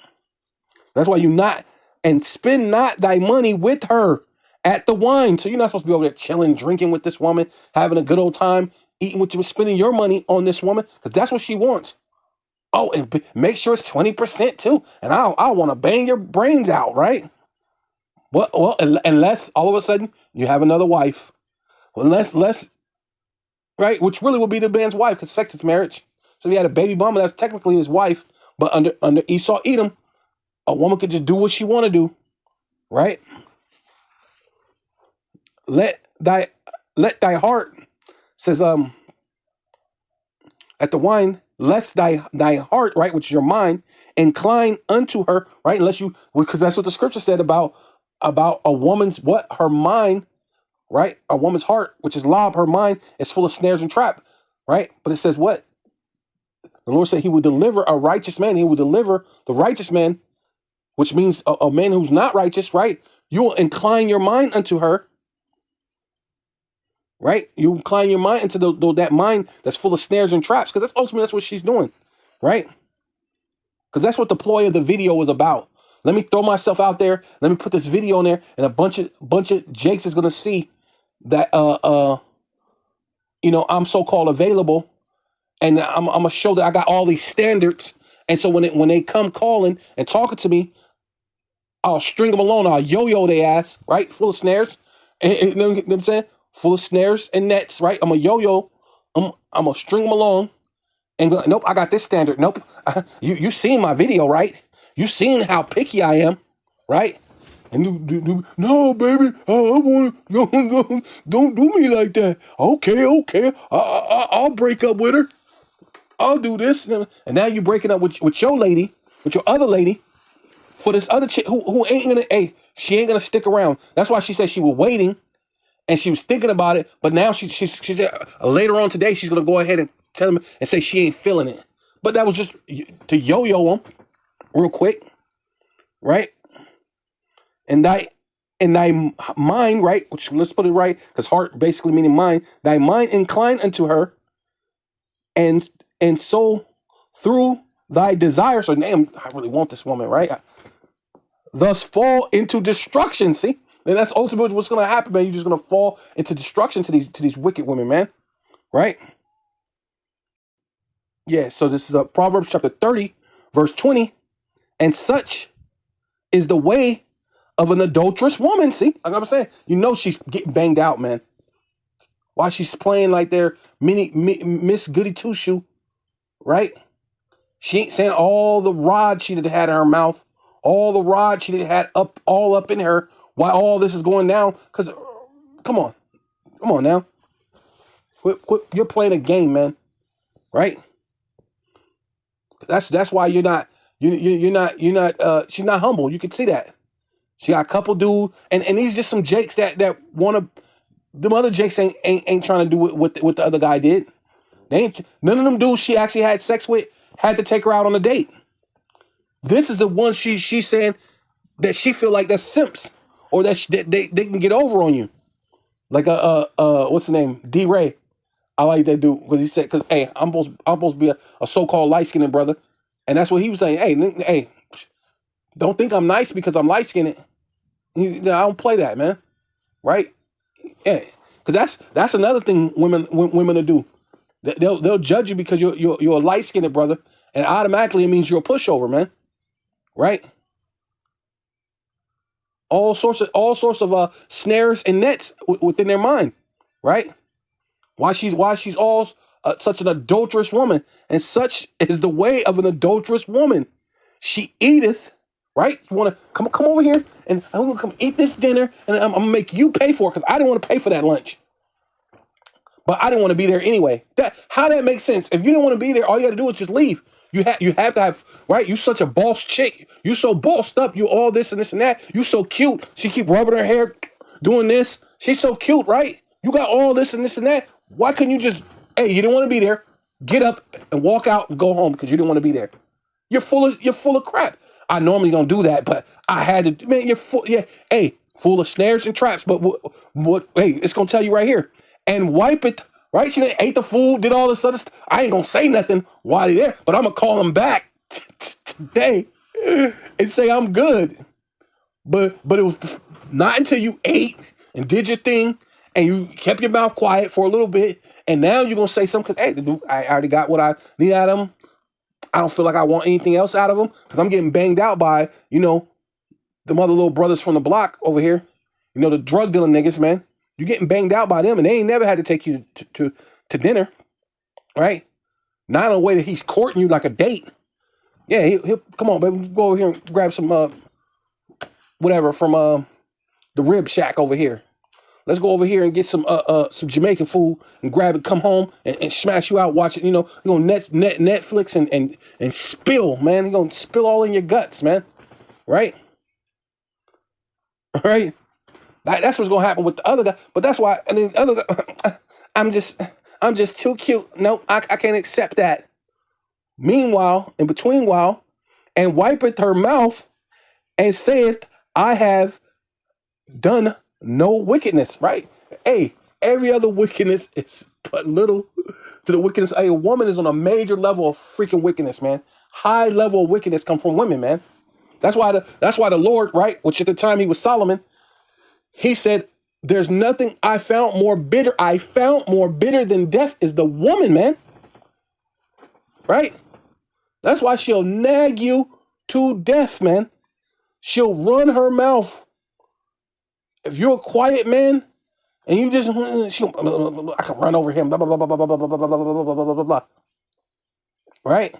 That's why and spend not thy money with her at the wine. So you're not supposed to be over there chilling, drinking with this woman, having a good old time, eating with you, spending your money on this woman, because that's what she wants. Oh, and make sure it's 20% too. And I want to bang your brains out, right? Well, unless all of a sudden you have another wife. Well, unless, right? Which really will be the man's wife, because sex is marriage. So if he had a baby mama, that's technically his wife. But under Esau, Edom, a woman could just do what she want to do, right? Let thy heart, says at the wine, lest thy heart, right, which is your mind, incline unto her, right? Because that's what the scripture said about a woman's her mind, right? A woman's heart, which is lob, her mind is full of snares and trap, right? But it says what? The Lord said he would deliver a righteous man. He would deliver the righteous man which means a man who's not righteous, right? You will incline your mind unto her, right? You incline your mind into that mind that's full of snares and traps, because that's what she's doing, right? Because that's what the ploy of the video was about. Let me throw myself out there. Let me put this video in there, and a bunch of Jakes is gonna see that I'm so-called available, and I'm gonna show that I got all these standards. And so when they come calling and talking to me, I'll string them along. I'll yo-yo their ass, right? Full of snares. And, you know what I'm saying? Full of snares and nets, right? I'm a yo-yo. I'm gonna string them along and go, nope, I got this standard. Nope. You seen my video, right? You seen how picky I am, right? And no, baby, I want to, don't do me like that. Okay, I'll break up with her. I'll do this. And now you're breaking up with your lady, with your other lady, for this other chick who ain't gonna, she ain't gonna stick around. That's why she said she was waiting and she was thinking about it. But now she's later on today, she's gonna go ahead and tell him and say she ain't feeling it. But that was just to yo-yo him real quick, right? And thy mind, right? Which, let's put it right, because heart basically meaning mind. Thy mind incline unto her, and so through thy desire. So damn, I really want this woman, right? Thus fall into destruction. See, and that's ultimately what's gonna happen, man. You're just gonna fall into destruction to these wicked women, man. Right? Yeah. So this is Proverbs chapter 30, verse 20, and such is the way of an adulterous woman. See, like I'm saying, she's getting banged out, man. While she's playing like their Miss Goody Two Shoe, right? She ain't saying all the rod she did had in her mouth, all the rod she did had up in her, while all this is going down. Because, come on now, quit, you're playing a game, man, right? That's why you're not she's not humble. You can see that. She got a couple dudes, and these just some Jakes that want to. Them other Jakes ain't trying to do what the other guy did. They ain't, none of them dudes she actually had sex with had to take her out on a date. This is the one she's saying that she feel like that's simps, or that they can get over on you. Like what's the name? D-Ray. I like that dude because he said, because hey, I'm supposed to be a so-called light-skinned brother, and that's what he was saying. Hey, don't think I'm nice because I'm light-skinned. I don't play that, man. Right? Yeah, because that's another thing women will do. They'll judge you because you're a light-skinned brother, and automatically it means you're a pushover, man. Right? All sorts of snares and nets within their mind, right? Why she's all such an adulterous woman, and such is the way of an adulterous woman. She eateth, right? You want to come over here, and I'm gonna come eat this dinner, and I'm gonna make you pay for it because I didn't want to pay for that lunch, but I didn't want to be there anyway. How that makes sense? If you didn't want to be there, all you got to do is just leave. You have to have, right? You such a boss chick. You so bossed up. You all this and this and that. You so cute. She keep rubbing her hair, doing this. She's so cute, right? You got all this and this and that. Why couldn't you just, hey, you didn't want to be there. Get up and walk out and go home because you didn't want to be there. You're full of crap. I normally don't do that, but I had to. Man, you're full. Yeah, hey, full of snares and traps. But what? Hey, it's gonna tell you right here. And wipe it. Right? She done ate the food, did all this other stuff. I ain't gonna say nothing while they there, but I'm gonna call them back today and say I'm good. But it was not until you ate and did your thing and you kept your mouth quiet for a little bit, and now you're gonna say something because hey, I already got what I need out of them. I don't feel like I want anything else out of them because I'm getting banged out by the other little brothers from the block over here. The drug dealing niggas, man. You're getting banged out by them, and they ain't never had to take you to dinner, right? Not in a way that he's courting you like a date. Yeah, he'll come on, baby, go over here and grab some whatever from the Rib Shack over here. Let's go over here and get some Jamaican food and grab it, come home and smash you out, watch it. You're gonna Netflix and spill, man. You're gonna spill all in your guts, man. Right? Right? That's what's gonna happen with the other guy. But that's why, and then the other guy, I'm just too cute. Nope, I can't accept that. Meanwhile, in between while, and wipeth her mouth and saith, I have done no wickedness, right? Hey, every other wickedness is but little to the wickedness. Hey, a woman is on a major level of freaking wickedness, man. High level of wickedness come from women, man. That's why the Lord, right, which at the time he was Solomon, he said, there's nothing I found more bitter. I found more bitter than death is the woman, man. Right? That's why she'll nag you to death, man. She'll run her mouth. If you're a quiet man and you just, I can run over him, blah, blah, blah, blah, blah, blah, blah, blah, blah, blah, blah, blah, blah, blah. Right?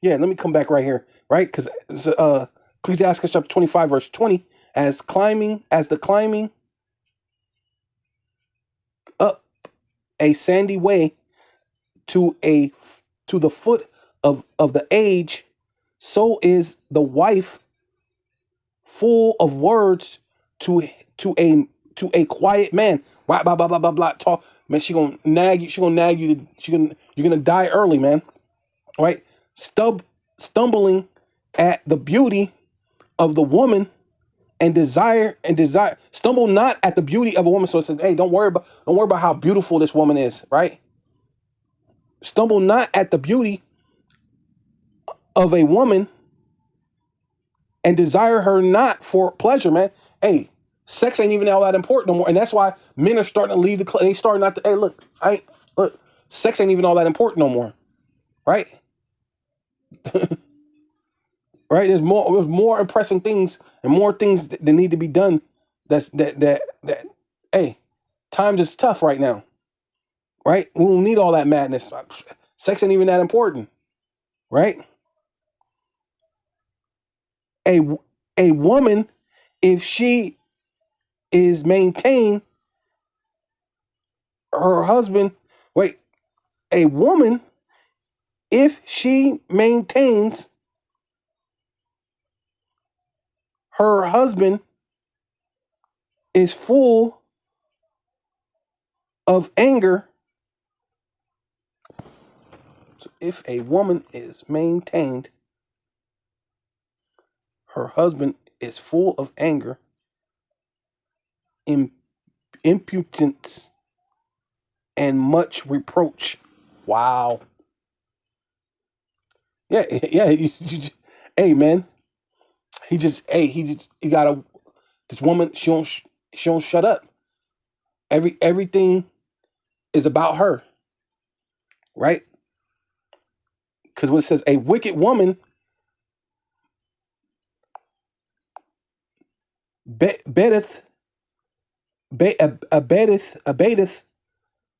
Yeah, let me come back right here, right? Because Ecclesiastes chapter 25, verse 20, as the climbing up a sandy way to the foot of the age, so is the wife full of words to a quiet man. Blah blah blah blah blah blah. Talk, man. She gonna nag you. She gonna nag you. You're gonna die early, man. Right? Stumbling at the beauty of the woman and desire. Stumble not at the beauty of a woman. So it says, hey, don't worry about how beautiful this woman is. Right? Stumble not at the beauty of a woman and desire her not for pleasure, man. Hey, sex ain't even all that important no more. And that's why men are starting to leave the club. They starting not to, hey, look, sex ain't even all that important no more. Right? Right? There's more impressing things and more things that need to be done. That hey, times is tough right now. Right? We don't need all that madness. Sex ain't even that important. Right? A woman, if she is maintained, her husband, a woman, if she maintains her husband is full of anger. So if a woman is maintained, her husband is full of anger, impudence, and much reproach. Wow. Yeah, yeah. Hey, man. He got this woman. She don't shut up. Everything is about her, right? Because when it says a wicked woman abateth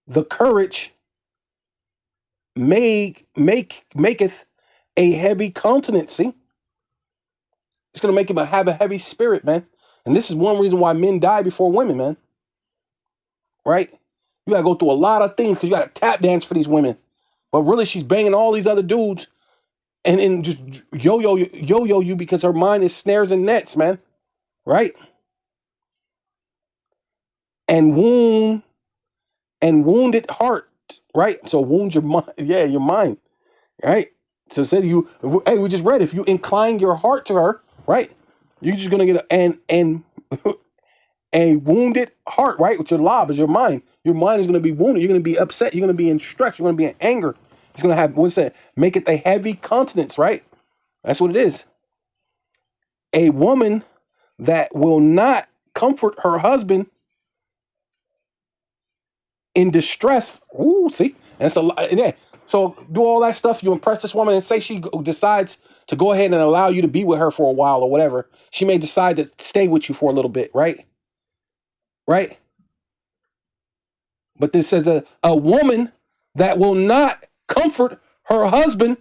the courage, maketh a heavy countenance. See, it's gonna make him have a heavy spirit, man. And this is one reason why men die before women, man. Right? You gotta go through a lot of things because you gotta tap dance for these women, but really she's banging all these other dudes and just yo you because her mind is snares and nets, man. Right? And wounded heart. Right? So wound your mind. Yeah, your mind. Right? So said hey, we just read, if you incline your heart to her, right? You're just gonna get a wounded heart, right? Which your lob is your mind. Your mind is gonna be wounded. You're gonna be upset. You're gonna be in stress. You're gonna be in anger. It's gonna have, what's that? Make it a heavy countenance, right? That's what it is. A woman that will not comfort her husband in distress. Ooh, see, and it's a lot. Yeah. So do all that stuff. You impress this woman, and say she decides to go ahead and allow you to be with her for a while or whatever. She may decide to stay with you for a little bit, right? Right. But this says a woman that will not comfort her husband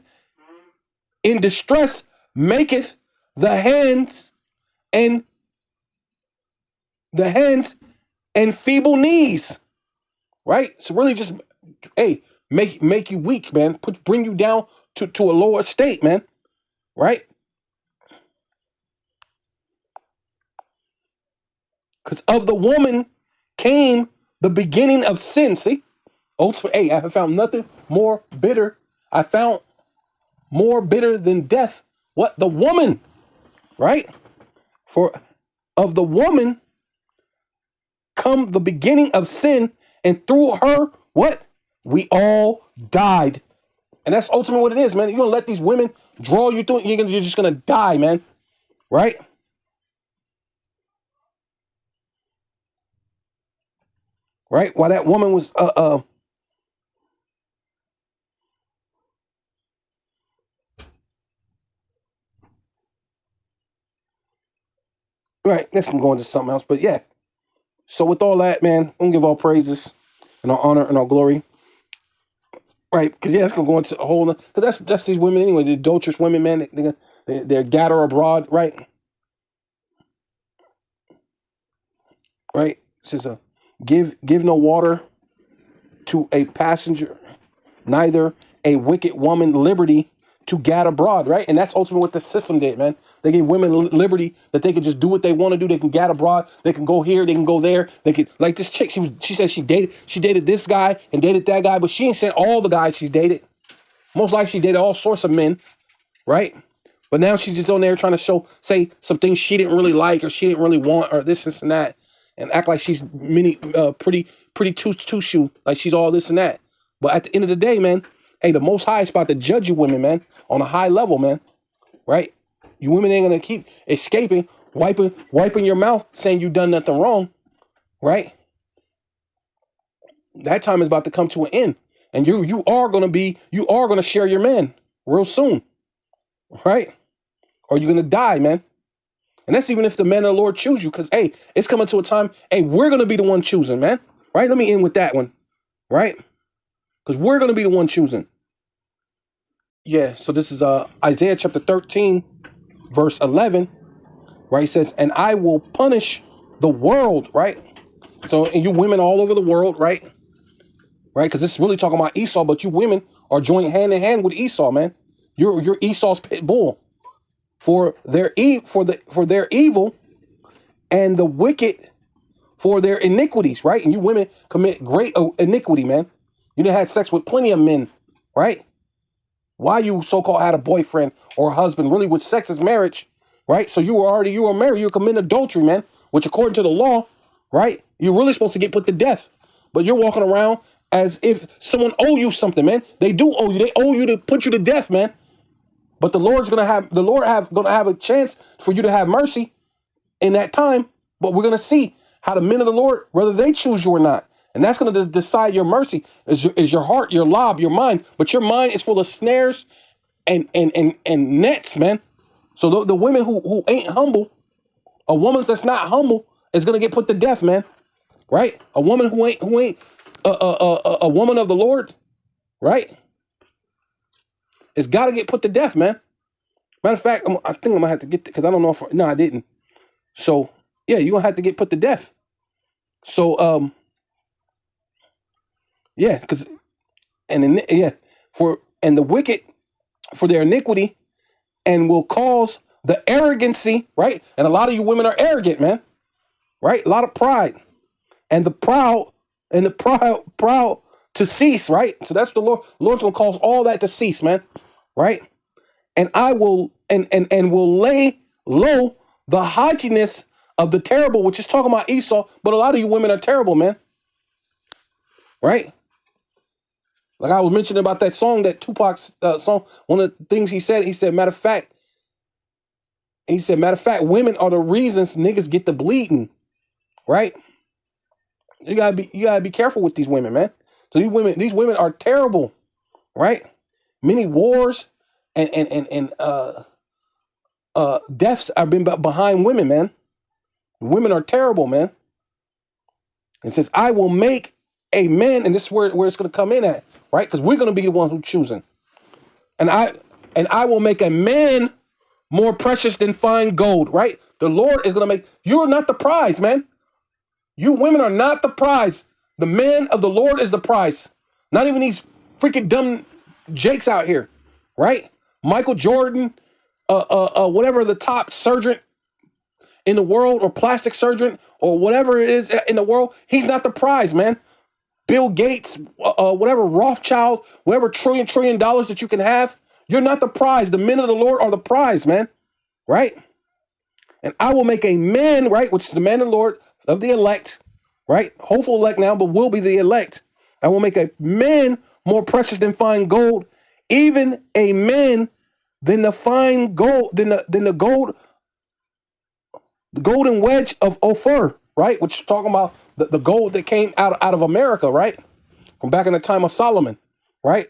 in distress maketh the hands and feeble knees. Right? So really just, hey, make you weak, man. Bring you down to a lower state, man. Right? Because of the woman came the beginning of sin. See? Hey, I have found nothing more bitter. I found more bitter than death. What? The woman, right? For of the woman come the beginning of sin, and through her, what? We all died. And that's ultimately what it is, man. You're gonna let these women draw you through it, you're just gonna die, man. Right? Right? While that woman was right, let's go into something else. But yeah. So with all that, man, I'm gonna give all praises and all honor and all glory. Right? Because yeah, it's gonna go into a whole because that's these women anyway, the adulterous women, man, they're gathered abroad, right? Right? It says give no water to a passenger, neither a wicked woman liberty to gad abroad, right? And that's ultimately what the system did, man. They gave women liberty that they could just do what they want to do. They can gad abroad. They can go here. They can go there. They could, like this chick. She said she dated this guy and dated that guy, but she ain't said all the guys she's dated. Most likely she dated all sorts of men, right? But now she's just on there trying to say some things she didn't really like or she didn't really want or this and that, and act like she's pretty two-shoe, like she's all this and that. But at the end of the day, man, hey, the Most High is about to judge you women, man, on a high level, man, right? You women ain't gonna keep escaping, wiping your mouth, saying you done nothing wrong, right? That time is about to come to an end, and you are gonna share your man real soon, right? Or you're gonna die, man. And that's even if the men of the Lord choose you, because hey, it's coming to a time, hey, we're gonna be the one choosing, man. Right? Let me end with that one, right? Because we're gonna be the one choosing. Yeah, so this is Isaiah chapter 13, verse 11, right? It says, and I will punish the world, right? So, and you women all over the world, right? Right? Because this is really talking about Esau, but you women are joining hand in hand with Esau, man. You're Esau's pit bull. For their evil and the wicked for their iniquities, right? And you women commit great iniquity, man. You done had sex with plenty of men, right? Why you so-called had a boyfriend or a husband, really with sex is marriage, right? So you were married, you were committing adultery, man, which according to the law, right? You're really supposed to get put to death. But you're walking around as if someone owe you something, man. They do owe you. They owe you to put you to death, man. But the Lord's gonna have a chance for you to have mercy in that time. But we're gonna see how the men of the Lord, whether they choose you or not, and that's gonna decide your mercy. Is your heart, your lob, your mind. But your mind is full of snares and nets, man. So the women who ain't humble, a woman that's not humble is gonna get put to death, man. Right? A woman who ain't a woman of the Lord, right? It's got to get put to death, man. Matter of fact, I think I'm gonna have to get because I don't know if no, I didn't. So yeah, you're gonna have to get put to death. So yeah, because and the wicked for their iniquity and will cause the arrogancy, right? And a lot of you women are arrogant, man. Right? A lot of pride. And the proud to cease, right? So that's the Lord. The Lord's gonna cause all that to cease, man. Right? And I will and will lay low the haughtiness of the terrible, which is talking about Esau, but a lot of you women are terrible, man. Right? Like I was mentioning about that song, that Tupac's song. One of the things he said, matter of fact, women are the reasons niggas get the bleeding. Right? You gotta be careful with these women, man. So these women are terrible, right? Many wars and deaths have been behind women, man. Women are terrible, man. It says, I will make a man, and this is where it's gonna come in at, right? Because we're gonna be the one who's choosing. And I will make a man more precious than fine gold, right? The Lord is gonna make, you're not the prize, man. You women are not the prize. The man of the Lord is the prize. Not even these freaking dumb jakes out here, right? Michael Jordan, whatever the top surgeon in the world, or plastic surgeon, or whatever it is in the world, he's not the prize, man. Bill Gates, whatever Rothschild, whatever trillion dollars that you can have, You're not the prize. The men of the Lord are the prize, man. Right? And I will make a man, right, which is the man of the Lord of the elect, right? Hopeful elect now, but will be the elect. I will make a man more precious than fine gold, even a man than the fine gold, than the gold, the golden wedge of Ophir, right? Which is talking about the gold that came out of America, right? From back in the time of Solomon, right?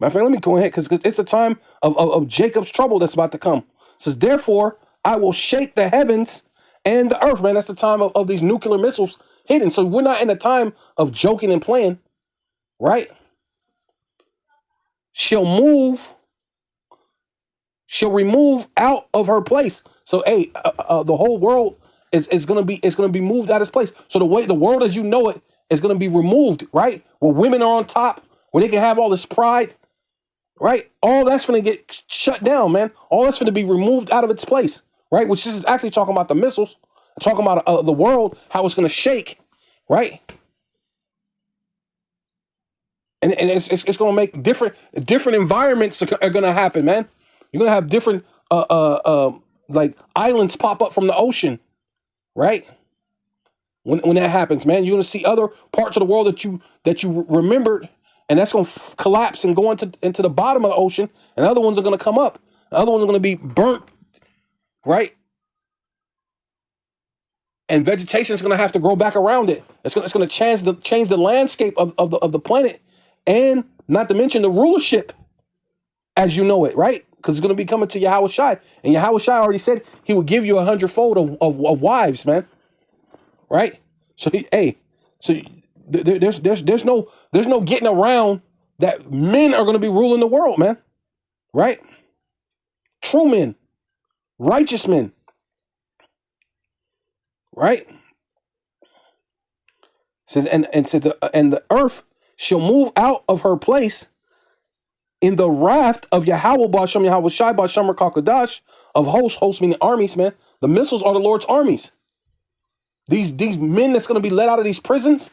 My friend, let me go ahead because it's a time of Jacob's trouble that's about to come. It says, therefore, I will shake the heavens and the earth, man. That's the time of these nuclear missiles hitting. So we're not in a time of joking and playing, right? She'll remove out of her place. So, hey, the whole world is gonna be moved out of its place. So the way the world as you know it is gonna be removed, right? Where women are on top, where they can have all this pride. Right? All that's going to get shut down, man. All that's going to be removed out of its place, right? Which this is actually talking about the missiles, talking about the world, how it's going to shake, right? And it's going to make different environments are going to happen, man. You're going to have different like islands pop up from the ocean, right? When that happens, man, you're going to see other parts of the world that you remembered. And that's going to collapse and go into the bottom of the ocean. And other ones are going to come up. The other ones are going to be burnt, right? And vegetation is going to have to grow back around it. It's going to change the landscape of the planet, and not to mention the rulership as you know it, right? Because it's going to be coming to Yahweh Shai, and Yahweh Shai already said he would give you 100-fold of wives, man, right? So there's no getting around that men are going to be ruling the world, man. Right? True men, righteous men. Right? Says and the earth shall move out of her place in the wrath of Yahweh Ba'Shem Yahweh Shai Ba'Shem Kakadash of hosts meaning armies, man. The missiles are the Lord's armies. These men that's going to be let out of these prisons,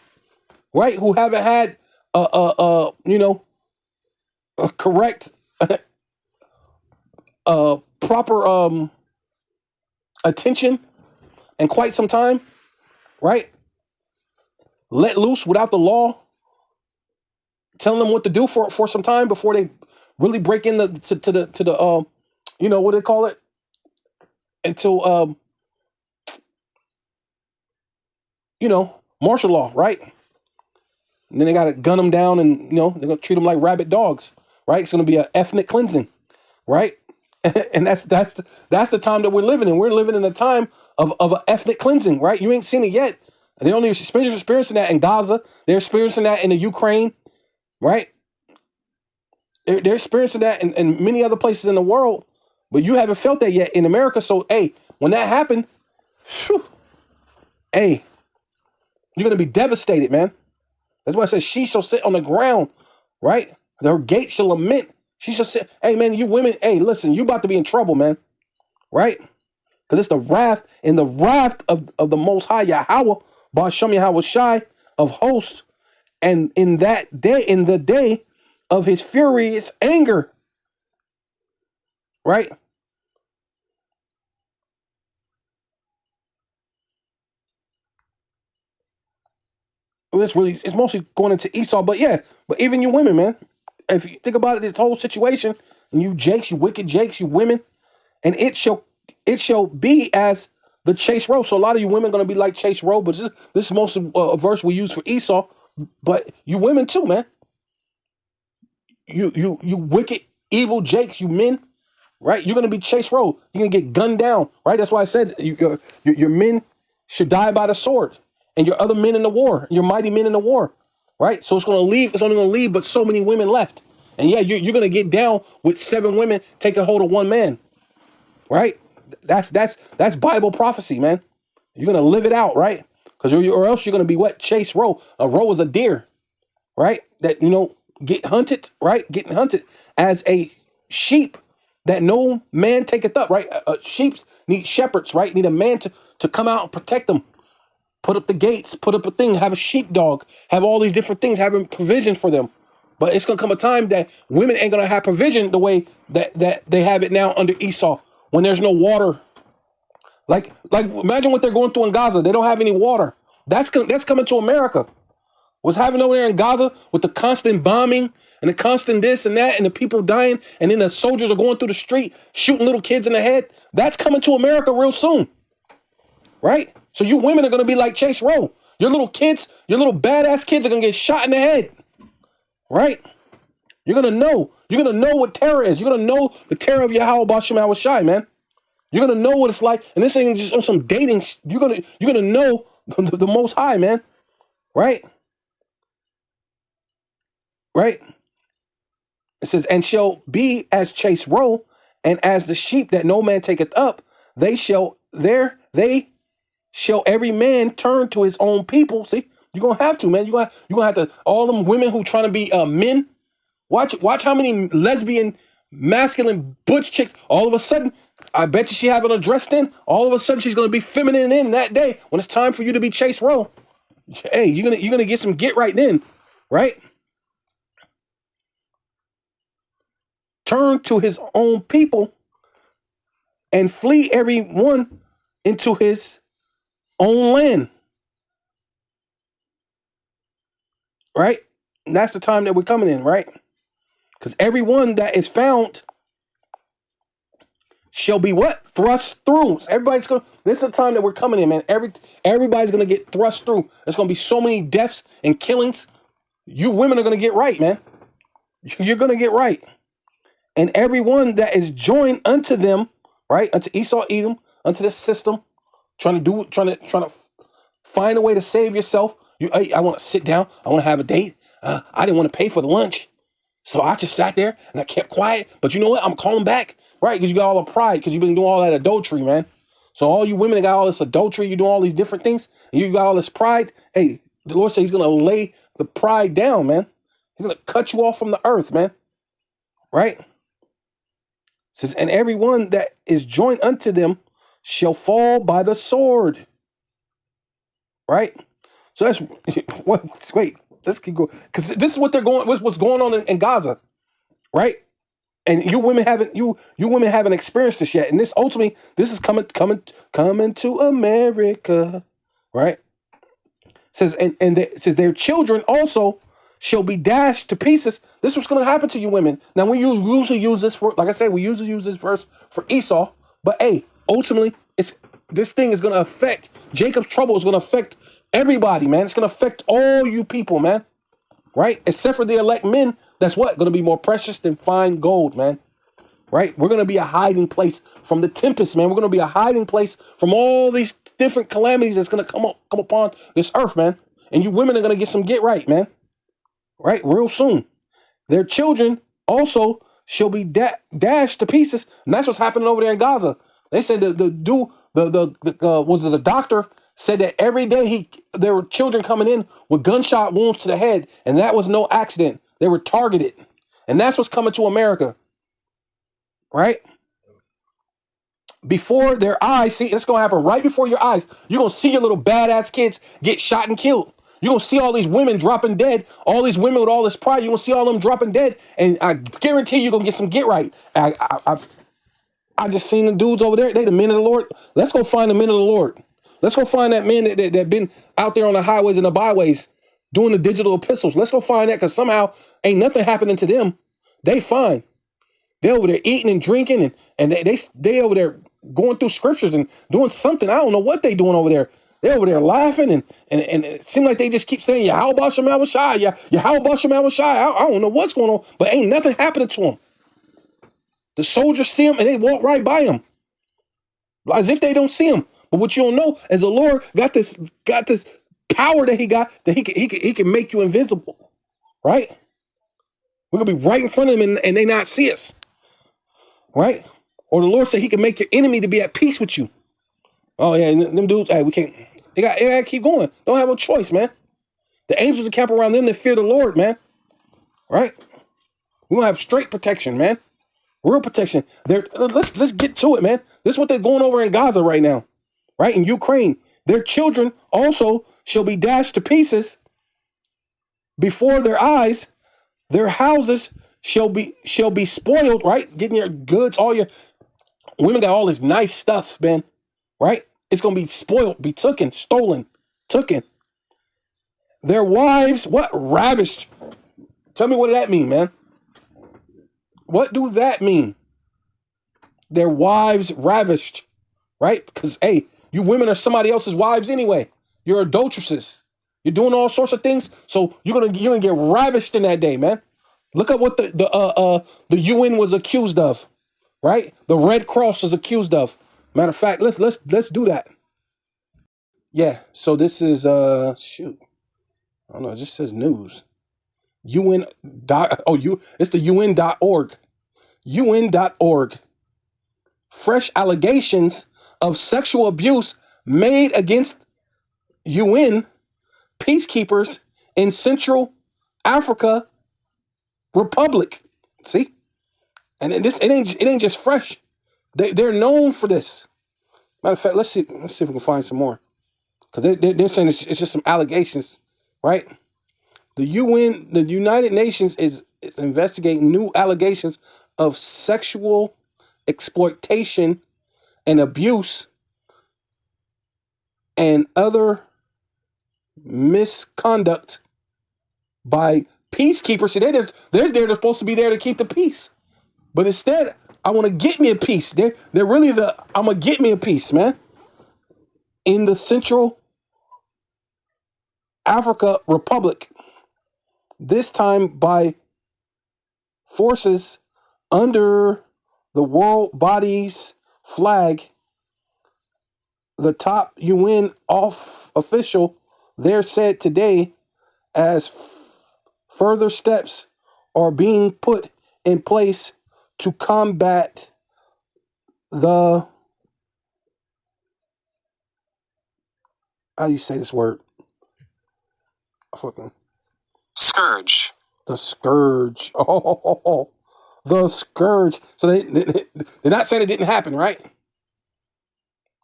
right? Who haven't had a correct proper attention in quite some time, right? Let loose without the law, telling them what to do for some time before they really break in to the what do they call it? Until martial law, right? And then they got to gun them down, and they're going to treat them like rabid dogs, right? It's going to be an ethnic cleansing, right? And that's the time that we're living in. We're living in a time of an ethnic cleansing, right? You ain't seen it yet. They're only experiencing that in Gaza. They're experiencing that in the Ukraine, right? They're experiencing that in many other places in the world, but you haven't felt that yet in America. So, hey, when that happened, hey, you're going to be devastated, man. That's why I said she shall sit on the ground, right? Her gate shall lament. She shall sit. Hey, man, you women, hey, listen, you about to be in trouble, man, right? Because it's the wrath of the Most High Yahweh, Ba'Shem Yahweh Shai of hosts, and in the day of his furious anger, right? It's mostly going into Esau, but even you women, man, if you think about it, this whole situation, and you jakes, you wicked jakes, you women, and it shall be as the Chase Row. So a lot of you women are going to be like Chase Row, but this is mostly a verse we use for Esau, but you women too, man. You wicked, evil jakes, you men, right? You're going to be Chase Row. You're going to get gunned down, right? That's why I said your men should die by the sword, and your other men in the war, your mighty men in the war, right? So it's only going to leave but so many women left. And you're going to get down with 7 women taking hold of 1 man, right? That's Bible prophecy, man. You're going to live it out, right? Because or else you're going to be what? Chase Row. A row is a deer, right? That, get hunted, right? Getting hunted as a sheep that no man taketh up, right? Sheep need shepherds, right? Need a man to come out and protect them put up the gates, put up a thing, have a sheepdog, have all these different things, having provision for them. But it's gonna come a time that women ain't gonna have provision the way that they have it now under Esau, when there's no water. Like imagine what they're going through in Gaza. They don't have any water. That's coming to America. What's happening over there in Gaza with the constant bombing and the constant this and that and the people dying, and then the soldiers are going through the street shooting little kids in the head. That's coming to America real soon, right? So you women are gonna be like Chase Rowe. Your little kids, your little badass kids are gonna get shot in the head, right? You're gonna know what terror is. You're gonna know the terror of Yahweh Bashem Awashai, man. You're gonna know what it's like, and this ain't just on some dating. You're gonna know the Most High, man, right? Right? It says, and shall be as Chase Rowe, and as the sheep that no man taketh up. They shall every man turn to his own people. See, you're gonna have to, man. You're gonna have to. All them women who trying to be men. Watch how many lesbian, masculine, butch chicks. All of a sudden, I bet you she having her dressed in. All of a sudden, she's gonna be feminine in that day when it's time for you to be Chase Rowe. Hey, you're gonna get some get right then, right? Turn to his own people and flee every one into his own land. Right? And that's the time that we're coming in, right? Because everyone that is found shall be what? Thrust through. So this is the time that we're coming in, man. Everybody's gonna get thrust through. There's gonna be so many deaths and killings. You women are gonna get right, man. You're gonna get right. And everyone that is joined unto them, right, unto Esau, Edom, unto this system, trying to find a way to save yourself. I want to sit down. I want to have a date. I didn't want to pay for the lunch, so I just sat there and I kept quiet. But you know what? I'm calling back, right? Because you got all the pride, because you've been doing all that adultery, man. So all you women that got all this adultery, you doing all these different things, and you got all this pride. Hey, the Lord said He's gonna lay the pride down, man. He's gonna cut you off from the earth, man. Right? Says, and everyone that is joined unto them shall fall by the sword. Right? So that's wait, let's keep going. Because this is what's going on in Gaza, right? And you women haven't experienced this yet. And this ultimately, this is coming to America, right? Says, it says their children also shall be dashed to pieces. This is what's going to happen to you women. Now, we usually use this for, like I said, we usually use this verse for Esau. But hey, ultimately, this thing is going to affect, Jacob's trouble is going to affect everybody, man. It's going to affect all you people, man. Right? Except for the elect men, that's what? Going to be more precious than fine gold, man. Right? We're going to be a hiding place from the tempest, man. We're going to be a hiding place from all these different calamities that's going to come upon this earth, man. And you women are going to get some get right, man. Right? Real soon. Their children also shall be dashed to pieces. And that's what's happening over there in Gaza. They said the doctor said that every day there were children coming in with gunshot wounds to the head, and that was no accident. They were targeted. And that's what's coming to America. Right? Before their eyes, see, it's going to happen right before your eyes. You're going to see your little badass kids get shot and killed. You're going to see all these women dropping dead, all these women with all this pride. You're going to see all them dropping dead, and I guarantee you're going to get some get right. I just seen the dudes over there. They the men of the Lord. Let's go find the men of the Lord. Let's go find that men that been out there on the highways and the byways doing the digital epistles. Let's go find that, because somehow ain't nothing happening to them. They fine. They over there eating and drinking, and they over there going through scriptures and doing something. I don't know what they doing over there. They over there laughing, and it seems like they just keep saying, Yahweh Bashem Awashai, Yahweh Bashem Awashai. I don't know what's going on, but ain't nothing happening to them. The soldiers see them, and they walk right by them, as if they don't see them. But what you don't know is the Lord got this power that he can make you invisible, right? We're gonna be right in front of them, and they not see us, right? Or the Lord said He can make your enemy to be at peace with you. Oh yeah, them dudes, hey, we can't. They gotta keep going. Don't have a choice, man. The angels are camped around them that fear the Lord, man. Right? We're gonna have straight protection, man. Real protection. Let's get to it, man. This is what they're going over in Gaza right now, right? In Ukraine, Their children also shall be dashed to pieces before their eyes. Their houses shall be spoiled, right? Getting your goods, all your women got all this nice stuff, man, right? It's gonna be spoiled, be taken, stolen, taken. Their wives, what? Ravished. Tell me what that mean, man. What do that mean? Their wives ravished, right? Because hey, you women are somebody else's wives anyway. You're adulteresses. You're doing all sorts of things, so you're gonna get ravished in that day, man. Look at what the UN was accused of, right? The Red Cross is accused of. Matter of fact, let's do that. Yeah. So this is shoot. I don't know. It just says news. UN dot it's the UN.org. UN.org. Fresh allegations of sexual abuse made against UN peacekeepers in Central Africa Republic. See? And it ain't just fresh. They're known for this. Matter of fact, let's see if we can find some more. Because they're saying it's just some allegations, right? The United Nations is investigating new allegations of sexual exploitation and abuse and other misconduct by peacekeepers. See, they're supposed to be there to keep the peace, but instead, I want to get me a peace. They're really I'm gonna get me a peace, man. In the Central Africa Republic, this time by forces under the world body's flag. The top UN official there said today, as further steps are being put in place to combat the, how do you say this word? Fucking Scourge. the scourge. Oh, the scourge. So they're not saying it didn't happen, right?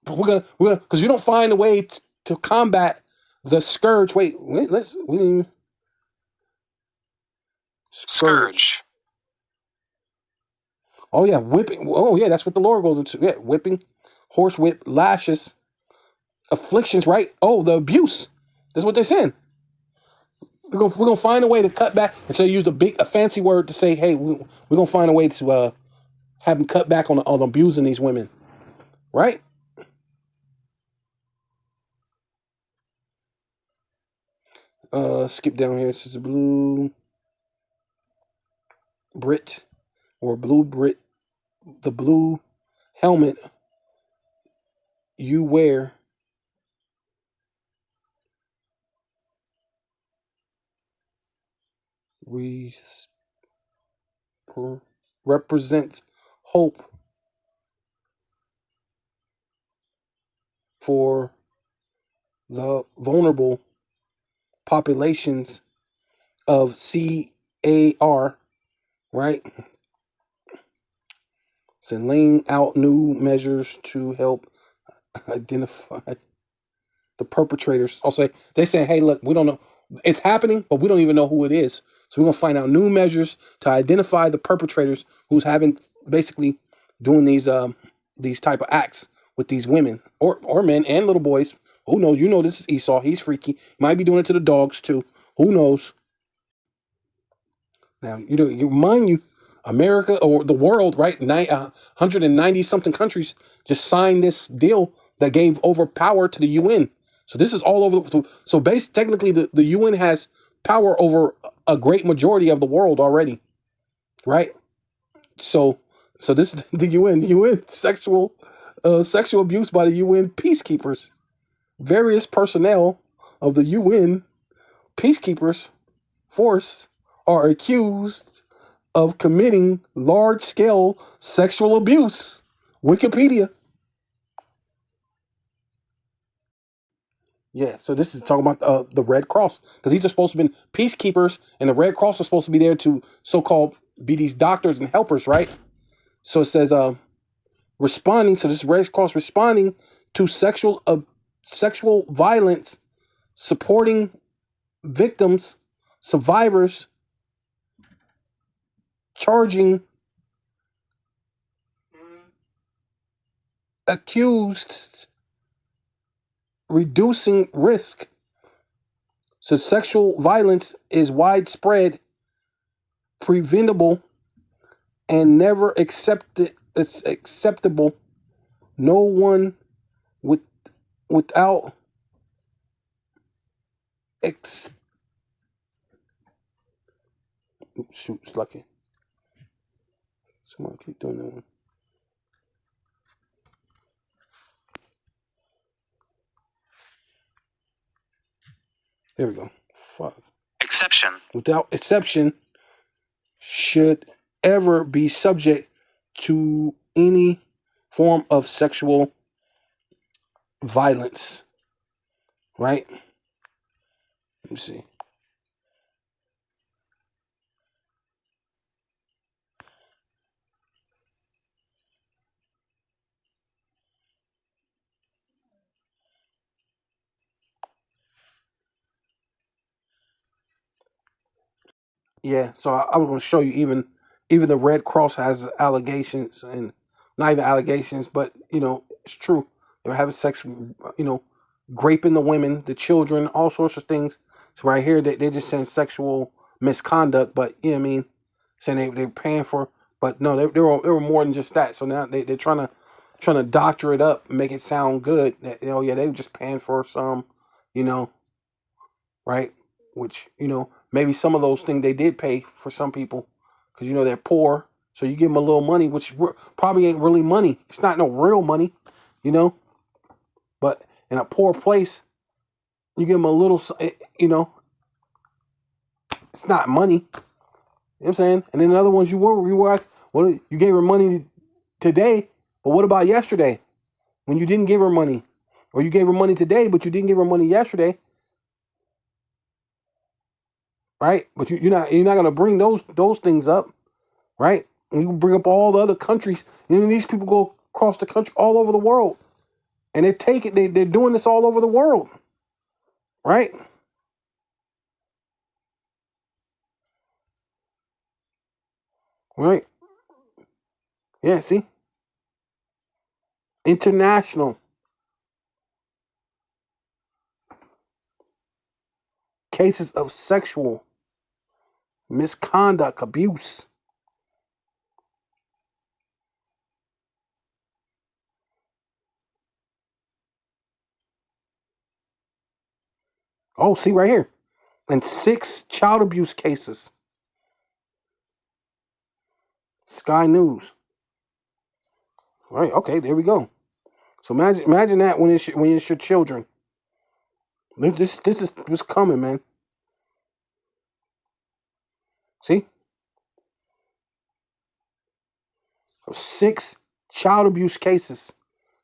But we're gonna because you don't find a way to combat the scourge. Wait, we didn't even Scourge. Oh yeah, whipping. Oh yeah, that's what the Lord goes into. Yeah, whipping, horsewhip, lashes, afflictions. Right? Oh, the abuse. That's what they're saying. We're gonna find a way to cut back, and so use a fancy word to say, hey, we're gonna find a way to have them cut back on abusing these women, right? Skip down here. It says blue Brit or blue Brit, the blue helmet you wear represents hope for the vulnerable populations of CAR, right? So laying out new measures to help identify the perpetrators. Also, they saying, hey, look, we don't know. It's happening, but we don't even know who it is. So we're going to find out new measures to identify the perpetrators who's having basically doing these type of acts with these women or men and little boys. Who knows? You know, this is Esau. He's freaky. Might be doing it to the dogs too. Who knows? Now, mind you, America or the world, right? 190 something countries just signed this deal that gave over power to the UN. So this is all over. So technically, the UN has power over a great majority of the world already, right? So this is the UN. UN sexual abuse by the UN peacekeepers. Various personnel of the UN peacekeepers force are accused of committing large-scale sexual abuse. Wikipedia. Yeah, so this is talking about the Red Cross, because these are supposed to be peacekeepers, and the Red Cross is supposed to be there to so-called be these doctors and helpers, right? So it says responding. So this Red Cross responding to sexual sexual violence, supporting victims, survivors, charging accused, reducing risk. So sexual violence is widespread, preventable, and never accepted. It's acceptable. No one without shoot, it's lucky. Somebody keep doing that one. There we go. Fuck. Exception. Without exception, should ever be subject to any form of sexual violence. Right? Let me see. Yeah, so I was going to show you even the Red Cross has allegations, and not even allegations, but it's true. They're having sex, raping the women, the children, all sorts of things. So right here, they're just saying sexual misconduct, but what I mean, saying they're paying for, but no, they were more than just that. So now they're trying to doctor it up, make it sound good. That yeah, they were just paying for some, right? Which, maybe some of those things they did pay for some people because, they're poor. So you give them a little money, which probably ain't really money. It's not no real money, but in a poor place, you give them a little, it's not money. You know what I'm saying? And then the other ones you gave her money today, but what about yesterday when you didn't give her money? Or you gave her money today, but you didn't give her money yesterday. Right? But you're not gonna bring those things up, right? And you bring up all the other countries. These people go across the country, all over the world, and they're doing this all over the world, right? Right? Yeah. See, international cases of sexual misconduct, abuse. Oh, see right here. And 6 child abuse cases. Sky News. Right, okay, there we go. So imagine that when it's your children. This is what's coming, man. See? 6 child abuse cases.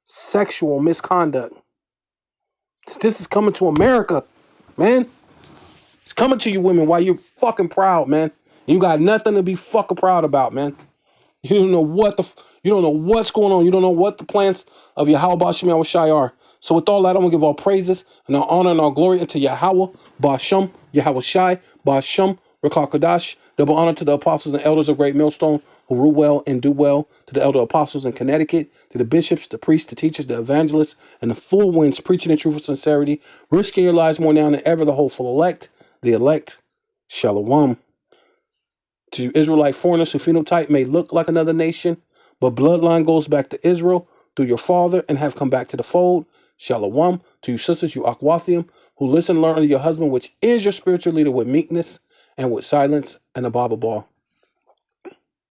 Sexual misconduct. This is coming to America, man. It's coming to you women while you're fucking proud, man. You got nothing to be fucking proud about, man. You don't know you don't know what's going on. You don't know what the plans of Yahweh Ba'Shem Yahweh Shai are. So with all that, I'm gonna give all praises and all honor and all glory unto Yahweh Ba'Shem Yahweh Shai Ba'Shem Rakal Kadash. Double honor to the apostles and elders of Great Millstone who rule well and do well, to the elder apostles in Connecticut, to the bishops, the priests, the teachers, the evangelists, and the full winds preaching in truth and sincerity, risking your lives more now than ever, the hopeful elect, the elect, Shalom. To you Israelite foreigners whose phenotype may look like another nation, but bloodline goes back to Israel through your father and have come back to the fold. Shalom. To you sisters, you Akwathium, who listen and learn under your husband, which is your spiritual leader, with meekness and with silence and a Bible ball.